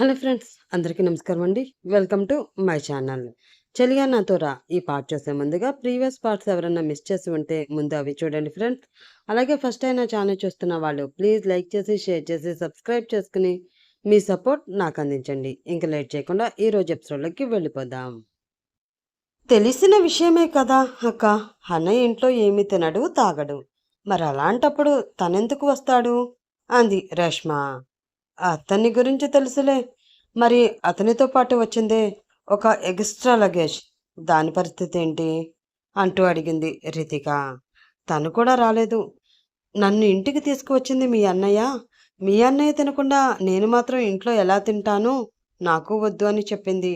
Hello friends, అందరికీ నమస్కారం అండి. Welcome to my channel. చెలియా నాతో రా ఈ పార్ట్ చూసే ముందుగా ప్రీవియస్ పార్ట్స్ ఎవరైనా మిస్ చేసి ఉంటే ముందు అవి చూడండి ఫ్రెండ్స్. అలాగే ఫస్ట్ టైం నా ఛానల్ చూస్తున్న వాళ్ళు ప్లీజ్ లైక్ చేసి, షేర్ చేసి, సబ్స్క్రైబ్ చేసుకుని మీ సపోర్ట్ నాకు అందించండి. ఇంక లేట్ చేయకుండా ఈ రోజు ఎపిసోడ్లోకి వెళ్ళిపోదాం. తెలిసిన విషయమే కదా అక్క, అన్నయ్య ఇంట్లో ఏమీ తినడు, తాగడు. మరి అలాంటప్పుడు తనెందుకు వస్తాడు అంది రేష్మ. అతని గురించి తెలుసులే. మరి అతనితో పాటు వచ్చిందే ఒక ఎక్స్ట్రా లగేజ్, దాని పరిస్థితి ఏంటి అంటూ అడిగింది రితిక. తను కూడా రాలేదు. నన్ను ఇంటికి తీసుకువచ్చింది మీ అన్నయ్య. మీ అన్నయ్య తినకుండా నేను మాత్రం ఇంట్లో ఎలా తింటాను, నాకు వద్దు అని చెప్పింది.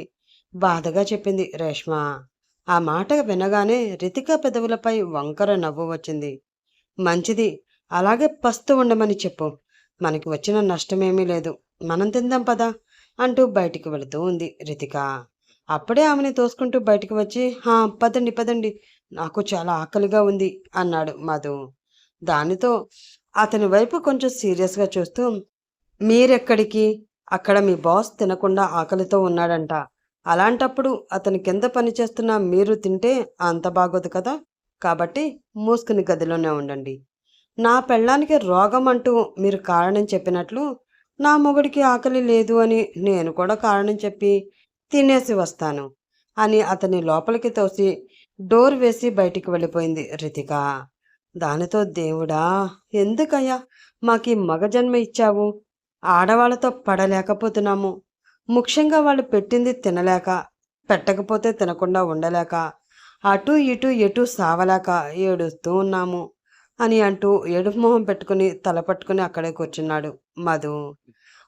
బాధగా చెప్పింది రేష్మ. ఆ మాట వినగానే రితిక పెదవులపై వంకర నవ్వు వచ్చింది. మంచిది, అలాగే పస్తు ఉండమని చెప్పు. మనకి వచ్చిన నష్టమేమీ లేదు. మనం తిందాం పదా అంటూ బయటికి వెళుతూ ఉంది రితిక. అప్పుడే ఆమెని తోసుకుంటూ బయటికి వచ్చి, పదండి పదండి, నాకు చాలా ఆకలిగా ఉంది అన్నాడు మధు. దానితో అతని వైపు కొంచెం సీరియస్గా చూస్తూ, మీరెక్కడికి? అక్కడ మీ బాస్ తినకుండా ఆకలితో ఉన్నాడంట. అలాంటప్పుడు అతని కింద పనిచేస్తున్న మీరు తింటే అంత బాగోదు కదా. కాబట్టి మూసుకుని గదిలోనే ఉండండి. నా పెళ్ళానికి రోగం అంటూ మీరు కారణం చెప్పినట్లు నా మొగుడికి ఆకలి లేదు అని నేను కూడా కారణం చెప్పి తినేసి వస్తాను అని అతని లోపలికి తోసి డోర్ వేసి బయటికి వెళ్ళిపోయింది రితిక. దానితో దేవుడా, ఎందుకయ్యా మాకీ మగ జన్మ ఇచ్చావు? ఆడవాళ్ళతో పడలేకపోతున్నాము. ముఖ్యంగా వాళ్ళు పెట్టింది తినలేక, పెట్టకపోతే తినకుండా ఉండలేక, అటూ ఇటూ ఎటూ సావలేక ఏడుస్తూ ఉన్నాము అని అంటూ ఏడుపు మొహం పెట్టుకుని తల పట్టుకుని అక్కడే కూర్చున్నాడు మధు.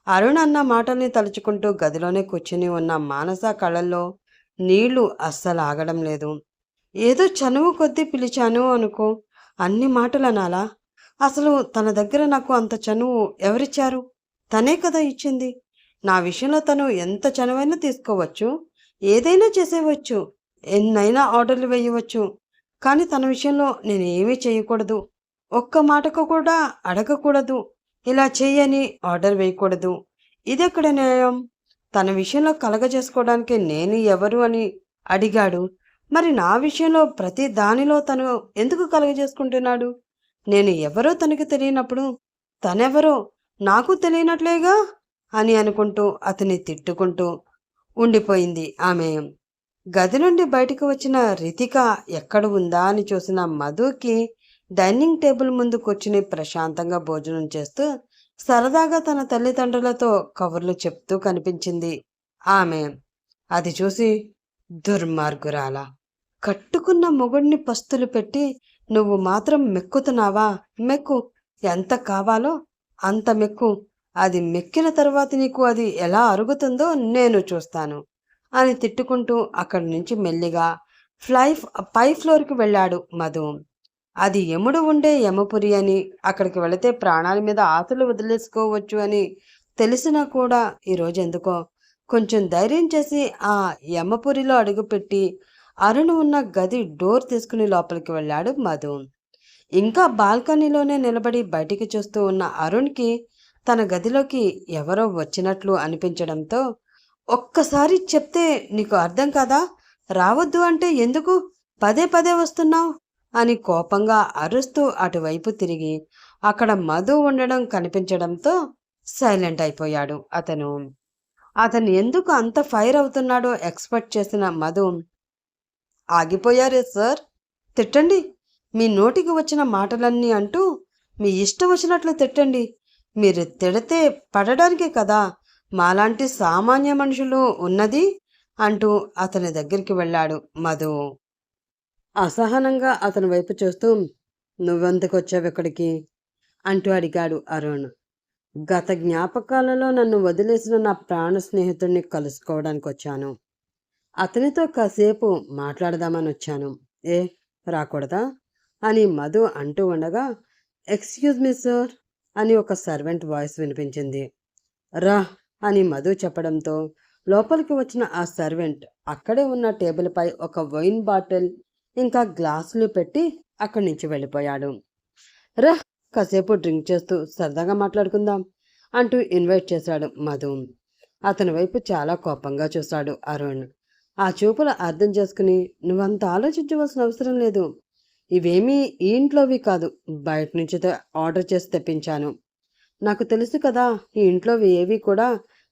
అరుణ్ అన్న మాటల్ని తలుచుకుంటూ గదిలోనే కూర్చుని ఉన్న మానస కళ్ళల్లో నీళ్లు అస్సలు ఆగడం లేదు. ఏదో చనువు కొద్దీ పిలిచాను అనుకో, అన్ని మాటలు అనాలా? అసలు తన దగ్గర నాకు అంత చనువు ఎవరిచ్చారు? తనే కదా ఇచ్చింది. నా విషయంలో తను ఎంత చనువైనా తీసుకోవచ్చు, ఏదైనా చేసేవచ్చు, ఎన్నైనా ఆర్డర్లు వేయవచ్చు. కానీ తన విషయంలో నేనేమీ చేయకూడదు, ఒక్క మాటకు కూడా అడగకూడదు, ఇలా చెయ్యని ఆర్డర్ వేయకూడదు. ఇదెక్కడ న్యాయం? తన విషయంలో కలగజేసుకోవడానికి నేను ఎవరు అని అడిగాడు. మరి నా విషయంలో ప్రతి దానిలో తను ఎందుకు కలగజేసుకుంటున్నాడు? నేను ఎవరో తనకి తెలియనప్పుడు తనెవరో నాకు తెలియనట్లేగా అని అనుకుంటూ అతన్ని తిట్టుకుంటూ ఉండిపోయింది ఆమె. గది నుండి బయటకు వచ్చిన రితిక ఎక్కడ ఉందా అని చూసిన మధుకి డైనింగ్ టేబుల్ ముందు కూర్చుని ప్రశాంతంగా భోజనం చేస్తూ సరదాగా తన తల్లిదండ్రులతో కబుర్లు చెప్తూ కనిపించింది ఆమె. అది చూసి, దుర్మార్గురాల, కట్టుకున్న మొగుడిని పస్తులు పెట్టి నువ్వు మాత్రం మెక్కుతున్నావా? మెక్కు, ఎంత కావాలో అంత మెక్కు. అది మెక్కిన తర్వాత నీకు అది ఎలా అరుగుతుందో నేను చూస్తాను అని తిట్టుకుంటూ అక్కడి నుంచి మెల్లిగా పై ఫ్లోర్కి వెళ్ళాడు మధు. అది యముడు ఉండే యమపురి అని, అక్కడికి వెళితే ప్రాణాల మీద ఆశలు వదిలేసుకోవచ్చు అని తెలిసినా కూడా ఈరోజు ఎందుకో కొంచెం ధైర్యం చేసి ఆ యమపురిలో అడుగుపెట్టి అరుణ్ ఉన్న గది డోర్ తీసుకుని లోపలికి వెళ్ళాడు మధు. ఇంకా బాల్కనీలోనే నిలబడి బయటికి చూస్తూ ఉన్న అరుణ్కి తన గదిలోకి ఎవరో వచ్చినట్లు అనిపించడంతో, ఒక్కసారి చెప్తే నీకు అర్థం కాదా? రావద్దు అంటే ఎందుకు పదే పదే వస్తున్నావు అని కోపంగా అరుస్తూ అటువైపు తిరిగి అక్కడ మధు ఉండడం కనిపించడంతో సైలెంట్ అయిపోయాడు అతను. అతను ఎందుకు అంత ఫైర్ అవుతున్నాడో ఎక్స్పెక్ట్ చేసిన మధు, ఆగిపోయారే సార్, తిట్టండి, మీ నోటికి వచ్చిన మాటలన్నీ అంటూ మీ ఇష్టం వచ్చినట్లు తిట్టండి. మీరు తిడితే పడడానికే కదా మాలాంటి సామాన్య మనుషులు ఉన్నది అంటూ అతని దగ్గరికి వెళ్ళాడు మధు. అసహనంగా అతని వైపు చూస్తూ, నువ్వెందుకొచ్చావు ఇక్కడికి అంటూ అడిగాడు అరుణ్. గత జ్ఞాపకాలలో నన్ను వదిలేసిన నా ప్రాణ స్నేహితుడిని కలుసుకోవడానికి వచ్చాను. అతనితో కాసేపు మాట్లాడదామని వచ్చాను. ఏ రాకూడదా అని మధు అంటూ ఉండగా, ఎక్స్క్యూజ్ మీ సార్ అని ఒక సర్వెంట్ వాయిస్ వినిపించింది. రా అని మధు చెప్పడంతో లోపలికి వచ్చిన ఆ సర్వెంట్ అక్కడే ఉన్న టేబుల్పై ఒక వైన్ బాటిల్ ఇంకా గ్లాసులు పెట్టి అక్కడి నుంచి వెళ్ళిపోయాడు. రా, కాసేపు డ్రింక్ చేస్తూ సరదాగా మాట్లాడుకుందాం అంటూ ఇన్వైట్ చేశాడు మధు. అతని వైపు చాలా కోపంగా చూశాడు అరుణ్. ఆ చూపులు అర్థం చేసుకుని, నువ్వంత ఆలోచించవలసిన అవసరం లేదు. ఇవేమీ ఈ ఇంట్లోవి కాదు. బయట నుంచి ఆర్డర్ చేసి తెప్పించాను. నాకు తెలుసు కదా, ఈ ఇంట్లోవి ఏవి కూడా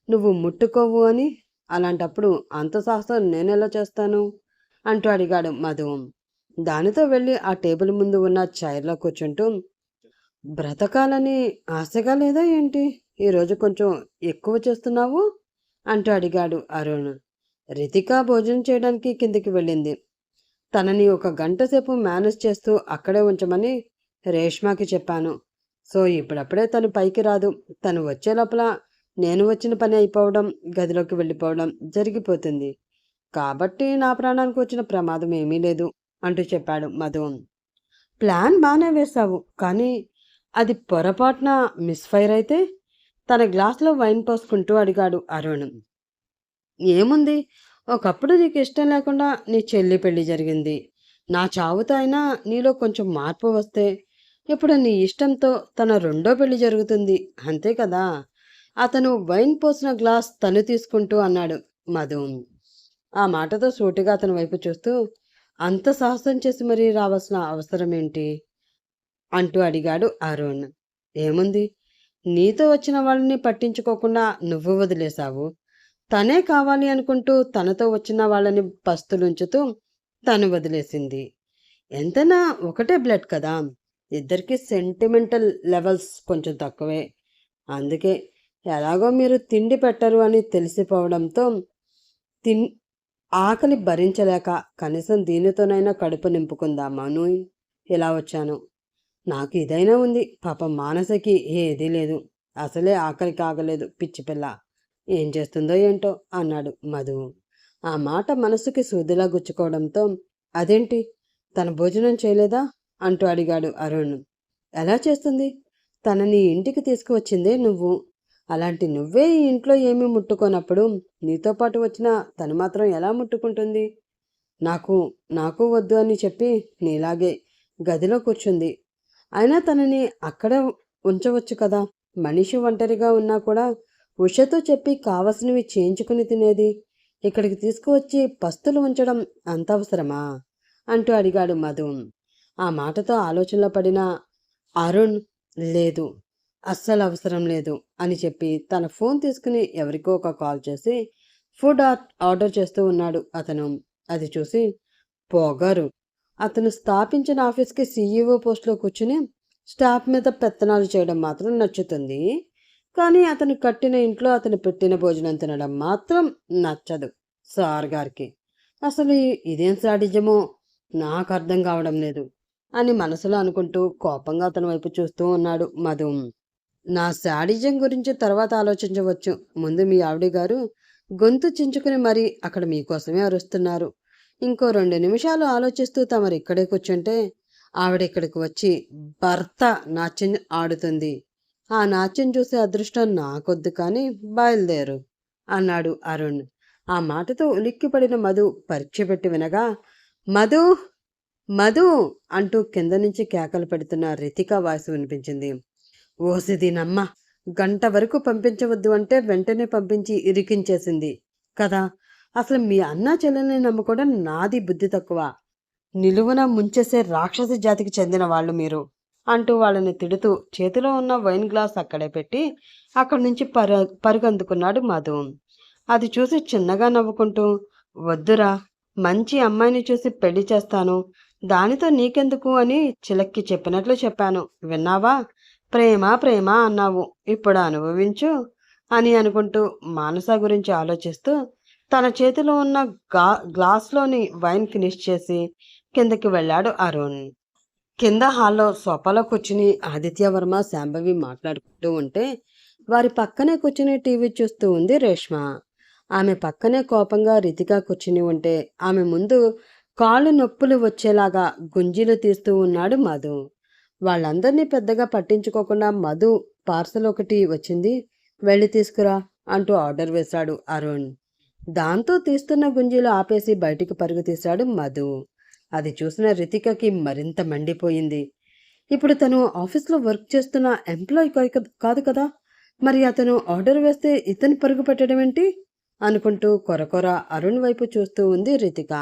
నువ్వు ముట్టుకోవు అని. అలాంటప్పుడు అంత సాహసం నేనెలా చేస్తాను అంటూ అడిగాడు మధు. దానితో వెళ్ళి ఆ టేబుల్ ముందు ఉన్న చైర్లో కూర్చుంటూ, బ్రతకాలని ఆశగా లేదా ఏంటి? ఈరోజు కొంచెం ఎక్కువ చేస్తున్నావు అంటూ అడిగాడు అరుణ్. రితిక భోజనం చేయడానికి కిందికి వెళ్ళింది. తనని ఒక గంట సేపు మేనేజ్ చేస్తూ అక్కడే ఉంచమని రేష్మాకి చెప్పాను. సో ఇప్పుడప్పుడే తను పైకి రాదు. తను వచ్చే లోపల నేను వచ్చిన పని అయిపోవడం, గదిలోకి వెళ్ళిపోవడం జరిగిపోతుంది. కాబట్టి నా ప్రాణానికి వచ్చిన ప్రమాదం ఏమీ లేదు అంటూ చెప్పాడు మధు. ప్లాన్ బాగానే వేశావు, కానీ అది పొరపాటున మిస్ఫైర్ అయితే? తన గ్లాసులో వైన్ పోసుకుంటూ అడిగాడు అరుణ్. ఏముంది, ఒకప్పుడు నీకు ఇష్టం లేకుండా నీ చెల్లి పెళ్లి జరిగింది. నా చావుతో అయినా నీలో కొంచెం మార్పు వస్తే ఇప్పుడు నీ ఇష్టంతో తన రెండో పెళ్లి జరుగుతుంది, అంతే కదా. అతను వైన్ పోసిన గ్లాస్ తను తీసుకుంటూ అన్నాడు మధు. ఆ మాటతో సూటిగా అతని వైపు చూస్తూ, అంత సాహసం చేసి మరీ రావాల్సిన అవసరం ఏంటి అంటూ అడిగాడు అరుణ్. ఏముంది, నీతో వచ్చిన వాళ్ళని పట్టించుకోకుండా నువ్వు వదిలేశావు. తనే కావాలి అనుకుంటూ తనతో వచ్చిన వాళ్ళని పస్తులుంచుతూ తను వదిలేసింది. ఎంతైనా ఒకటే బ్లడ్ కదా. ఇద్దరికి సెంటిమెంటల్ లెవెల్స్ కొంచెం తక్కువే. అందుకే ఎలాగో మీరు తిండి పెట్టరు అని తెలిసిపోవడంతో ఆకలి భరించలేక కనీసం దీనితోనైనా కడుపు నింపుకుందామను ఇలా వచ్చాను. నాకు ఇదైనా ఉంది. పాపం మానసకి ఏదీ లేదు. అసలే ఆకలికి ఆగలేదు పిచ్చి పిల్ల. ఏం చేస్తుందో ఏంటో అన్నాడు మధు. ఆ మాట మనసుకి సూదిలా గుచ్చుకోవడంతో, అదేంటి, తన భోజనం చేయలేదా అంటూ అడిగాడు అరుణ్. ఎలా చేస్తుంది? తనని ఇంటికి తీసుకువచ్చిందే నువ్వు. అలాంటి నువ్వే ఈ ఇంట్లో ఏమీ ముట్టుకోనప్పుడు నీతో పాటు వచ్చిన తను మాత్రం ఎలా ముట్టుకుంటుంది? నాకు నాకు వద్దు అని చెప్పి నీలాగే గదిలో కూర్చుంది. అయినా తనని అక్కడే ఉంచవచ్చు కదా. మనిషి ఒంటరిగా ఉన్నా కూడా ఉషతో చెప్పి కావలసినవి చేయించుకుని తినేది. ఇక్కడికి తీసుకువచ్చి పస్తులు ఉంచడం అంత అవసరమా అంటూ అడిగాడు మధు. ఆ మాటతో ఆలోచనలో పడిన అరుణ్, లేదు, అస్సలు అవసరం లేదు అని చెప్పి తన ఫోన్ తీసుకుని ఎవరికో ఒక కాల్ చేసి ఫుడ్ ఆర్డర్ చేస్తూ ఉన్నాడు అతను. అది చూసి, పొగరు. అతను స్థాపించిన ఆఫీస్కి సీఈఓ పోస్ట్లో కూర్చుని స్టాఫ్ మీద పెత్తనాలు చేయడం మాత్రం నచ్చుతుంది, కానీ అతను కట్టిన ఇంట్లో అతను పెట్టిన భోజనం తినడం మాత్రం నచ్చదు సార్ గారికి. అసలు ఇదేం సాడిజమో నాకు అర్థం కావడం లేదు అని మనసులో అనుకుంటూ కోపంగా అతని వైపు చూస్తూ ఉన్నాడు మధు. నా శాడిజం గురించి తర్వాత ఆలోచించవచ్చు. ముందు మీ ఆవిడ గారు గొంతు చించుకుని మరీ అక్కడ మీకోసమే అరుస్తున్నారు. ఇంకో 2 నిమిషాలు ఆలోచిస్తూ తమరు ఇక్కడే కూర్చుంటే ఆవిడ ఇక్కడికి వచ్చి భర్త నాట్యం ఆడుతుంది. ఆ నాట్యం చూసే అదృష్టం నాకొద్దు, కానీ బయలుదేరు అన్నాడు అరుణ్. ఆ మాటతో ఉలిక్కిపడిన మధు పరీక్ష పెట్టి వినగా, మధు మధు అంటూ కింద నుంచి కేకలు పెడుతున్న రితిక వాయిస్ వినిపించింది. ఓసిదినమ్మ, గంట వరకు పంపించవద్దు అంటే వెంటనే పంపించి ఇరికించేసింది కదా. అసలు మీ అన్నా చెల్లెల్ని నమ్ముకోవడం నాది బుద్ధి తక్కువ. నిలువున ముంచేసే రాక్షసి జాతికి చెందిన వాళ్ళు మీరు అంటూ వాళ్ళని తిడుతూ చేతిలో ఉన్న వైన్ గ్లాస్ అక్కడే పెట్టి అక్కడి నుంచి పరుగందుకున్నాడు మధు. అది చూసి చిన్నగా నవ్వుకుంటూ, వద్దురా, మంచి అమ్మాయిని చూసి పెళ్లి చేస్తాను, దానితో నీకెందుకు అని చిలక్కి చెప్పినట్లు చెప్పాను, విన్నావా? ప్రేమ ప్రేమ అన్నావు, ఇప్పుడు అనుభవించు అని అనుకుంటూ మానస గురించి ఆలోచిస్తూ తన చేతిలో ఉన్న గ్లాస్లోని వైన్ ఫినిష్ చేసి కిందకి వెళ్ళాడు అరుణ్. కింద హాల్లో సోఫాలో కూర్చుని ఆదిత్యవర్మ శాంభవి మాట్లాడుకుంటూ ఉంటే వారి పక్కనే కూర్చుని టీవీ చూస్తూ ఉంది రేష్మ. ఆమె పక్కనే కోపంగా రితిక కూర్చుని ఉంటే ఆమె ముందు కాళ్ళు నొప్పులు వచ్చేలాగా గుంజీలు తీస్తూ ఉన్నాడు మధు. వాళ్ళందరినీ పెద్దగా పట్టించుకోకుండా మధు పార్సల్ ఒకటి వచ్చింది, వెళ్ళి తీసుకురా అంటూ ఆర్డర్ వేశాడు అరుణ్. దాంతో తీస్తున్న గుంజీలు ఆపేసి బయటికి పరుగు తీశాడు మధు. అది చూసిన రితికకి మరింత మండిపోయింది. ఇప్పుడు తను ఆఫీస్లో వర్క్ చేస్తున్న ఎంప్లాయీ కాదు కదా, మరి అతను ఆర్డర్ వేస్తే ఇతను పరుగు పెట్టడం ఏంటి అనుకుంటూ కొరకొర అరుణ్ వైపు చూస్తూ ఉంది రితిక.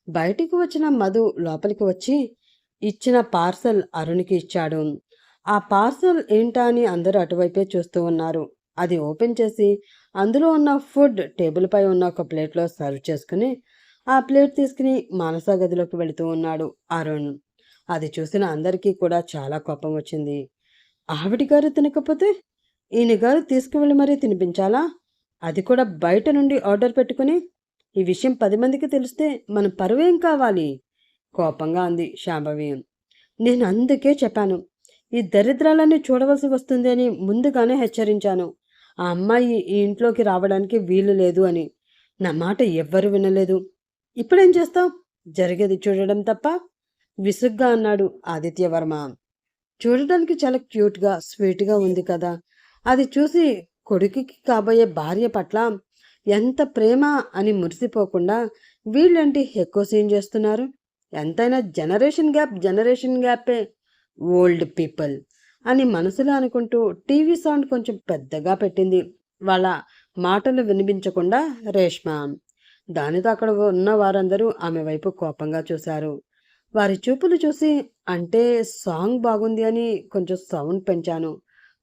బయటికి వచ్చిన మధు లోపలికి వచ్చి ఇచ్చిన పార్సల్ అరుణ్కి ఇచ్చాడు. ఆ పార్సల్ ఏంటా అని అందరూ అటువైపే చూస్తూ ఉన్నారు. అది ఓపెన్ చేసి అందులో ఉన్న ఫుడ్ టేబుల్పై ఉన్న ఒక ప్లేట్లో సర్వ్ చేసుకుని ఆ ప్లేట్ తీసుకుని మానస గదిలోకి వెళుతూ ఉన్నాడు అరుణ్. అది చూసిన అందరికీ కూడా చాలా కోపం వచ్చింది. ఆవిడ గారు తినకపోతే ఈయన గారు తీసుకువెళ్ళి మరీ తినిపించాలా? అది కూడా బయట నుండి ఆర్డర్ పెట్టుకుని. ఈ విషయం 10 మందికి తెలిస్తే మన పరువేం కావాలి? కోపంగా అంది శాంభవి. నేను అందుకే చెప్పాను, ఈ దరిద్రాలన్నీ చూడవలసి వస్తుంది అని ముందుగానే హెచ్చరించాను. ఆ అమ్మాయి ఈ ఇంట్లోకి రావడానికి వీలు లేదు అని. నా మాట ఎవ్వరూ వినలేదు. ఇప్పుడేం చేస్తావు? జరిగేది చూడడం తప్ప విసుగ్గా అన్నాడు ఆదిత్యవర్మ. చూడడానికి చాలా క్యూట్గా స్వీట్గా ఉంది కదా. అది చూసి కొడుకుకి కాబోయే భార్య పట్ల ఎంత ప్రేమ అని మురిసిపోకుండా వీళ్ళంటి ఎక్కువ సీన్ చేస్తున్నారు. ఎంతైనా జనరేషన్ గ్యాపే. ఓల్డ్ పీపుల్ అని మనసులో అనుకుంటూ టీవీ సౌండ్ కొంచెం పెద్దగా పెట్టింది వాళ్ళ మాటలు వినిపించకుండా రేష్మ. దానితో అక్కడ ఉన్న వారందరూ ఆమె వైపు కోపంగా చూశారు. వారి చూపులు చూసి, అంటే సాంగ్ బాగుంది అని కొంచెం సౌండ్ పెంచాను.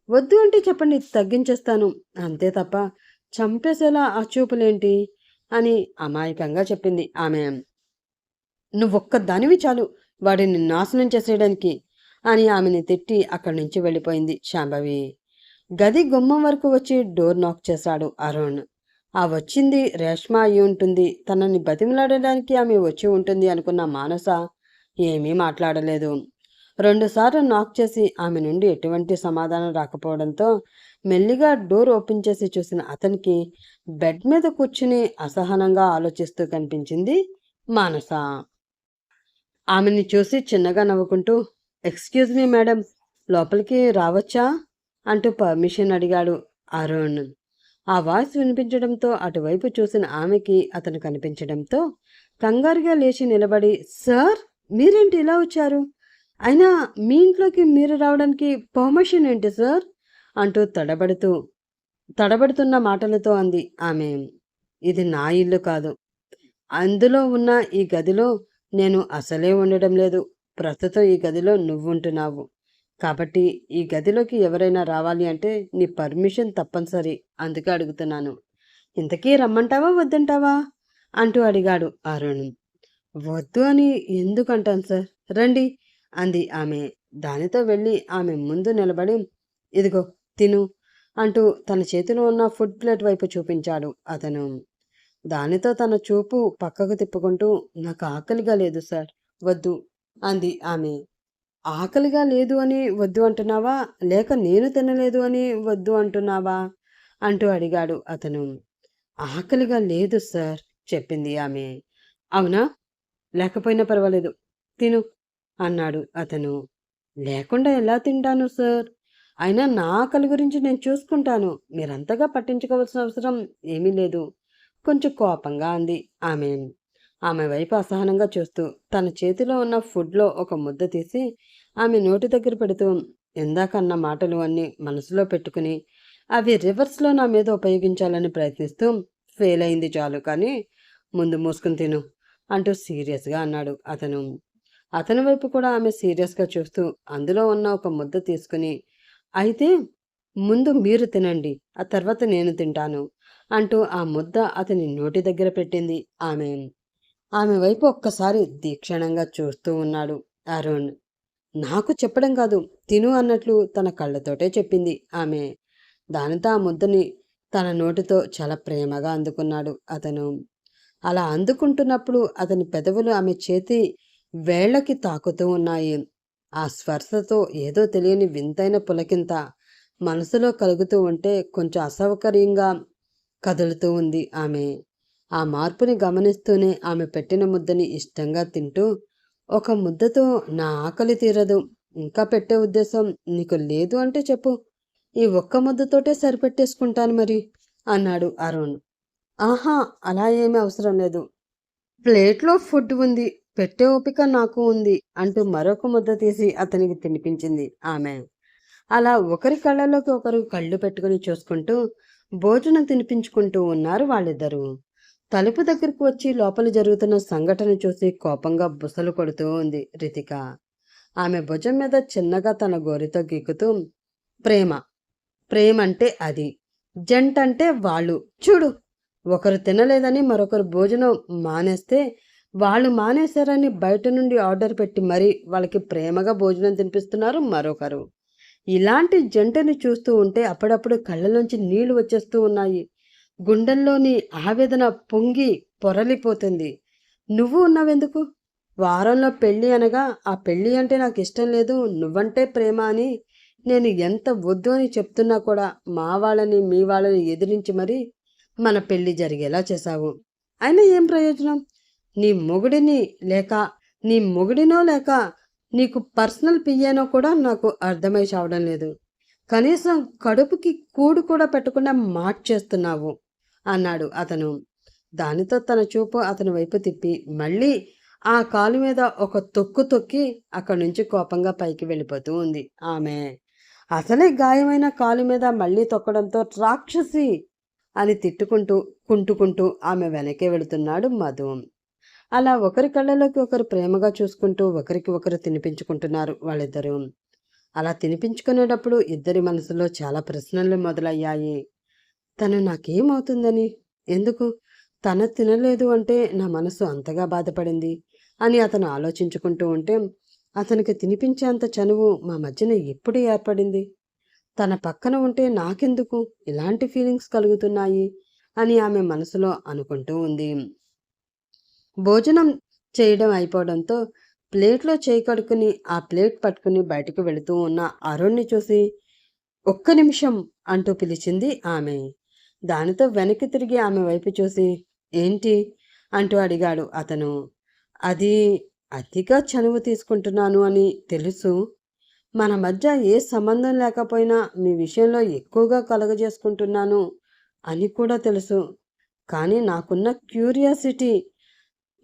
వద్దు అంటే చెప్పండి, తగ్గించేస్తాను, అంతే తప్ప చంపేసేలా ఆ చూపులేంటి అని అమాయకంగా చెప్పింది ఆమె. నువ్వొక్క దానివి చాలు వాడిని నాశనం చేసేయడానికి అని ఆమెని తిట్టి అక్కడి నుంచి వెళ్ళిపోయింది శాంభవి. గది గుమ్మం వరకు వచ్చి డోర్ నాక్ చేశాడు అరుణ్. ఆ వచ్చింది రేష్మ అయి ఉంటుంది, తనని బతిమలాడడానికి ఆమె వచ్చి ఉంటుంది అనుకున్న మానస ఏమీ మాట్లాడలేదు. 2 సార్లు నాక్ చేసి ఆమె నుండి ఎటువంటి సమాధానం రాకపోవడంతో మెల్లిగా డోర్ ఓపెన్ చేసి చూసిన అతనికి బెడ్ మీద కూర్చుని అసహనంగా ఆలోచిస్తూ కనిపించింది మానస. ఆమెని చూసి చిన్నగా నవ్వుకుంటూ, ఎక్స్క్యూజ్ మీ మేడం, లోపలికి రావచ్చా అంటూ పర్మిషన్ అడిగాడు అరుణ్. ఆ వాయిస్ వినిపించడంతో అటువైపు చూసిన ఆమెకి అతను కనిపించడంతో కంగారుగా లేచి నిలబడి, సార్ మీరేంటి ఇలా వచ్చారు? అయినా మీ ఇంట్లోకి మీరు రావడానికి పర్మిషన్ ఏంటి సార్ అంటూ తడబడుతున్న మాటలతో అంది ఆమె. ఇది నా ఇల్లు కాదు. అందులో ఉన్న ఈ గదిలో నేను అసలే ఉండడం లేదు. ప్రస్తుతం ఈ గదిలో నువ్వుంటున్నావు. కాబట్టి ఈ గదిలోకి ఎవరైనా రావాలి అంటే నీ పర్మిషన్ తప్పనిసరి. అందుకే అడుగుతున్నాను. ఇంతకీ రమ్మంటావా వద్దంటావా అంటూ అడిగాడు అరుణ్. వద్దు అని ఎందుకంటాను సార్, రండి అంది ఆమె. దానితో వెళ్ళి ఆమె ముందు నిలబడి, ఇదిగో తిను అంటూ తన చేతిలో ఉన్న ఫుడ్ ప్లేట్ వైపు చూపించాడు అతను. దానితో తన చూపు పక్కకు తిప్పుకుంటూ, నాకు ఆకలిగా లేదు సార్, వద్దు అంది ఆమె. ఆకలిగా లేదు అని వద్దు అంటున్నావా, లేక నేను తినలేదు అని వద్దు అంటున్నావా అంటూ అడిగాడు అతను. ఆకలిగా లేదు సార్ చెప్పింది ఆమె. అవునా, లేకపోయినా పర్వాలేదు, తిను అన్నాడు అతను. లేకుండా ఎలా తింటాను సార్? అయినా నా ఆకలి గురించి నేను చూసుకుంటాను, మీరంతగా పట్టించుకోవాల్సిన అవసరం ఏమీ లేదు కొంచెం కోపంగా అంది ఆమె. ఆమె వైపు అసహనంగా చూస్తూ తన చేతిలో ఉన్న ఫుడ్లో ఒక ముద్ద తీసి ఆమె నోటి దగ్గర పెడుతూ, ఇందాకన్న మాటలు అన్నీ మనసులో పెట్టుకుని అవి రివర్స్లో నా మీద ఉపయోగించాలని ప్రయత్నిస్తూ ఫెయిల్ అయింది చాలు, కానీ ముందు మూసుకుని తిను అంటూ సీరియస్గా అన్నాడు అతను. అతని వైపు కూడా ఆమె సీరియస్గా చూస్తూ అందులో ఉన్న ఒక ముద్ద తీసుకుని, అయితే ముందు మీరు తినండి, ఆ తర్వాత నేను తింటాను అంటూ ఆ ముద్ద అతని నోటి దగ్గర పెట్టింది ఆమె. ఆమె వైపు ఒక్కసారి తీక్షణంగా చూస్తూ ఉన్నాడు అరుణ్. నాకు చెప్పడం కాదు, తిను అన్నట్లు తన కళ్ళతోటే చెప్పింది ఆమె. దానితో ఆ ముద్దని తన నోటితో చాలా ప్రేమగా అందుకున్నాడు అతను. అలా అందుకుంటున్నప్పుడు అతని పెదవులు ఆమె చేతి వేళ్లకి తాకుతూ ఉన్నాయి. ఆ స్పర్శతో ఏదో తెలియని వింతైన పులకింత మనసులో కలుగుతూ ఉంటే కొంచెం అసౌకర్యంగా కదులుతూ ఉంది ఆమె. ఆ మార్పుని గమనిస్తూనే ఆమె పెట్టిన ముద్దని ఇష్టంగా తింటూ, ఒక ముద్దతో నా ఆకలి తీరదు, ఇంకా పెట్టే ఉద్దేశం నీకు లేదు అంటే చెప్పు, ఈ ఒక్క ముద్దతోటే సరిపెట్టేసుకుంటాను మరి అన్నాడు అరుణ్. ఆహా, అలా ఏమీ అవసరం లేదు, ప్లేట్లో ఫుడ్ ఉంది, పెట్టే ఓపిక నాకు ఉంది అంటూ మరొక ముద్ద తీసి అతనికి తినిపించింది ఆమె. అలా ఒకరి కళ్ళలోకి ఒకరు కళ్ళు పెట్టుకుని చూసుకుంటూ భోజనం తినిపించుకుంటూ ఉన్నారు వాళ్ళిద్దరూ. తలుపు దగ్గరికి వచ్చి లోపల జరుగుతున్న సంఘటన చూసి కోపంగా బుసలు కొడుతూ ఉంది రితిక. ఆమె భుజం మీద చిన్నగా తన గోరితో గీకుతూ, ప్రేమ, ప్రేమంటే అది, జంటంటే వాళ్ళు. చూడు, ఒకరు తినలేదని మరొకరు భోజనం మానేస్తే వాళ్ళు మానేశారని బయట నుండి ఆర్డర్ పెట్టి మరీ వాళ్ళకి ప్రేమగా భోజనం తినిపిస్తున్నారు మరొకరు. ఇలాంటి జంటని చూస్తూ ఉంటే అప్పుడప్పుడు కళ్ళలోంచి నీళ్లు వచ్చేస్తూ ఉన్నాయి. గుండెల్లోని ఆవేదన పొంగి పొరలిపోతుంది. నువ్వు ఉన్నావెందుకు? వారంలో పెళ్ళి అనగా ఆ పెళ్ళి అంటే నాకు ఇష్టం లేదు, నువ్వంటే ప్రేమ అని నేను ఎంత వద్దు అని చెప్తున్నా కూడా మా వాళ్ళని మీ వాళ్ళని ఎదిరించి మరీ మన పెళ్ళి జరిగేలా చేశావు. అయినా ఏం ప్రయోజనం? నీ మొగుడిని లేక నీ మొగుడినో లేక నీకు పర్సనల్ పియ్యానో కూడా నాకు అర్థమై చావడం లేదు. కనీసం కడుపుకి కూడు కూడా పెట్టకుండా మార్చేస్తున్నావు అన్నాడు అతను. దానితో తన చూపు అతని వైపు తిప్పి మళ్ళీ ఆ కాలు మీద ఒక తొక్కు తొక్కి అక్కడి నుంచి కోపంగా పైకి వెళ్ళిపోతూ ఉంది ఆమె. అసలే గాయమైన కాలు మీద మళ్ళీ తొక్కడంతో రాక్షసి అని తిట్టుకుంటూ కుంటుకుంటూ ఆమె వెనకే వెళుతున్నాడు మధు. అలా ఒకరి కళ్ళలోకి ఒకరు ప్రేమగా చూసుకుంటూ ఒకరికి ఒకరు తినిపించుకుంటున్నారు వాళ్ళిద్దరూ. అలా తినిపించుకునేటప్పుడు ఇద్దరి మనసులో చాలా ప్రశ్నలు మొదలయ్యాయి. తను నాకేమవుతుందని, ఎందుకు తను తినలేదు అంటే నా మనసు అంతగా బాధపడింది అని అతను ఆలోచించుకుంటూ ఉంటే, అతనికి తినిపించేంత చనువు మా మధ్యన ఎప్పుడు ఏర్పడింది? తన పక్కన ఉంటే నాకెందుకు ఇలాంటి ఫీలింగ్స్ కలుగుతున్నాయి అని ఆమె మనసులో అనుకుంటూ ఉంది. భోజనం చేయడం అయిపోవడంతో ప్లేట్లో చేయి కడుక్కుని ఆ ప్లేట్ పట్టుకుని బయటకు వెళుతూ ఉన్న అరుణ్ని చూసి ఒక్క నిమిషం అంటూ పిలిచింది ఆమె. దానితో వెనక్కి తిరిగి ఆమె వైపు చూసి ఏంటి అంటూ అడిగాడు అతను. అది అతిగా చనువు తీసుకుంటున్నాను అని తెలుసు. మన మధ్య ఏ సంబంధం లేకపోయినా మీ విషయంలో ఎక్కువగా కలగజేసుకుంటున్నాను అని కూడా తెలుసు. కానీ నాకున్న క్యూరియాసిటీ,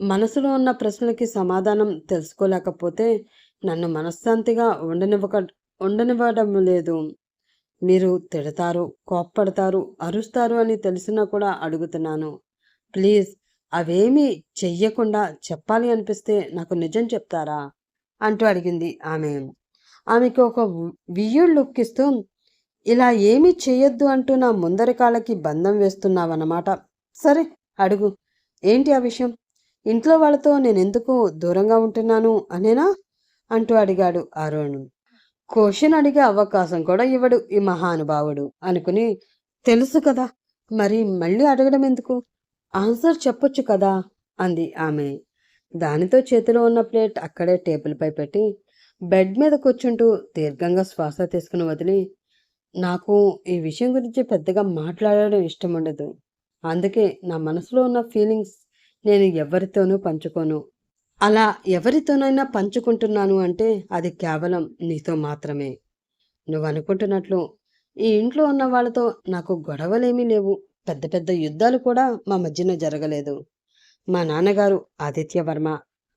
మనసులో ఉన్న ప్రశ్నలకి సమాధానం తెలుసుకోలేకపోతే నన్ను మనశ్శాంతిగా ఉండనివ్వడం లేదు. మీరు తిడతారు, కోప్పడతారు, అరుస్తారు అని తెలిసినా కూడా అడుగుతున్నాను. ప్లీజ్ అవేమీ చెయ్యకుండా చెప్పాలి అనిపిస్తే నాకు నిజం చెప్తారా అంటూ అడిగింది ఆమె. ఆమెకు ఒక వియ్యుడు లుక్కిస్తూ, ఇలా ఏమీ చెయ్యొద్దు అంటూ నా ముందరి కాళ్ళకి బంధం వేస్తున్నావన్నమాట. సరే అడుగు, ఏంటి ఆ విషయం? ఇంట్లో వాళ్ళతో నేనెందుకు దూరంగా ఉంటున్నాను అనేనా అంటూ అడిగాడు అరుణ్. క్వశ్చన్ అడిగే అవకాశం కూడా ఇవ్వడు ఈ మహానుభావుడు అనుకుని, తెలుసు కదా మరి మళ్ళీ అడగడం ఎందుకు, ఆన్సర్ చెప్పొచ్చు కదా అంది ఆమె. దానితో చేతిలో ఉన్న ప్లేట్ అక్కడే టేబుల్పై పెట్టి బెడ్ మీద కూర్చుంటూ దీర్ఘంగా శ్వాస తీసుకుని వదిలి, నాకు ఈ విషయం గురించి పెద్దగా మాట్లాడడం ఇష్టం ఉండదు. అందుకే నా మనసులో ఉన్న ఫీలింగ్స్ నేను ఎవరితోనూ పంచుకోను. అలా ఎవరితోనైనా పంచుకుంటున్నాను అంటే అది కేవలం నీతో మాత్రమే. నువ్వు అనుకుంటున్నట్లు ఈ ఇంట్లో ఉన్న వాళ్ళతో నాకు గొడవలేమీ లేవు. పెద్ద పెద్ద యుద్ధాలు కూడా మా మధ్యన జరగలేదు. మా నాన్నగారు ఆదిత్యవర్మ,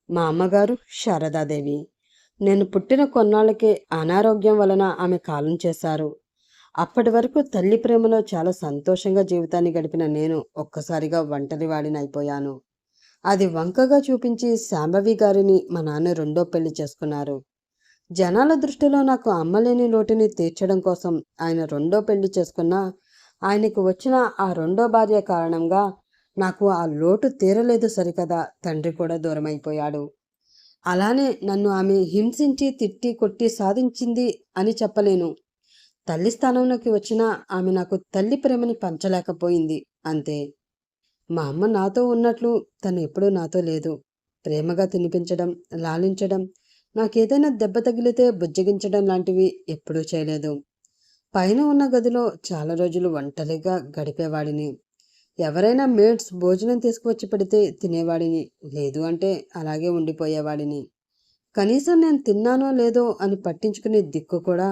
మా అమ్మగారు శారదాదేవి. నేను పుట్టిన కొన్నాళ్ళకే అనారోగ్యం వలన ఆమె కాలం చేశారు. అప్పటి వరకు తల్లి ప్రేమలో చాలా సంతోషంగా జీవితాన్ని గడిపిన నేను ఒక్కసారిగా ఒంటరివాడినైపోయాను. అది వంకగా చూపించి శాంభవి గారిని మా నాన్న రెండో పెళ్లి చేసుకున్నారు. జనాల దృష్టిలో నాకు అమ్మలేని లోటుని తీర్చడం కోసం ఆయన రెండో పెళ్లి చేసుకున్నా ఆయనకు వచ్చిన ఆ రెండో భార్య కారణంగా నాకు ఆ లోటు తీరలేదు సరికదా, తండ్రి కూడా దూరమైపోయాడు. అలానే నన్ను ఆమె హింసించి తిట్టి కొట్టి సాధించింది అని చెప్పలేను. తల్లి స్థానంలోకి వచ్చినా ఆమె నాకు తల్లి ప్రేమని పంచలేకపోయింది అంతే. మా అమ్మ నాతో ఉన్నట్లు తను ఎప్పుడూ నాతో లేదు. ప్రేమగా తినిపించడం, లాలించడం, నాకేదైనా దెబ్బ తగిలితే బుజ్జగించడం లాంటివి ఎప్పుడూ చేయలేదు. పైన ఉన్న గదిలో చాలా రోజులు ఒంటరిగా గడిపేవాడిని. ఎవరైనా మేడ్స్ భోజనం తీసుకువచ్చి పెడితే తినేవాడిని, లేదు అంటే అలాగే ఉండిపోయేవాడిని. కనీసం నేను తిన్నానో లేదో అని పట్టించుకునే దిక్కు కూడా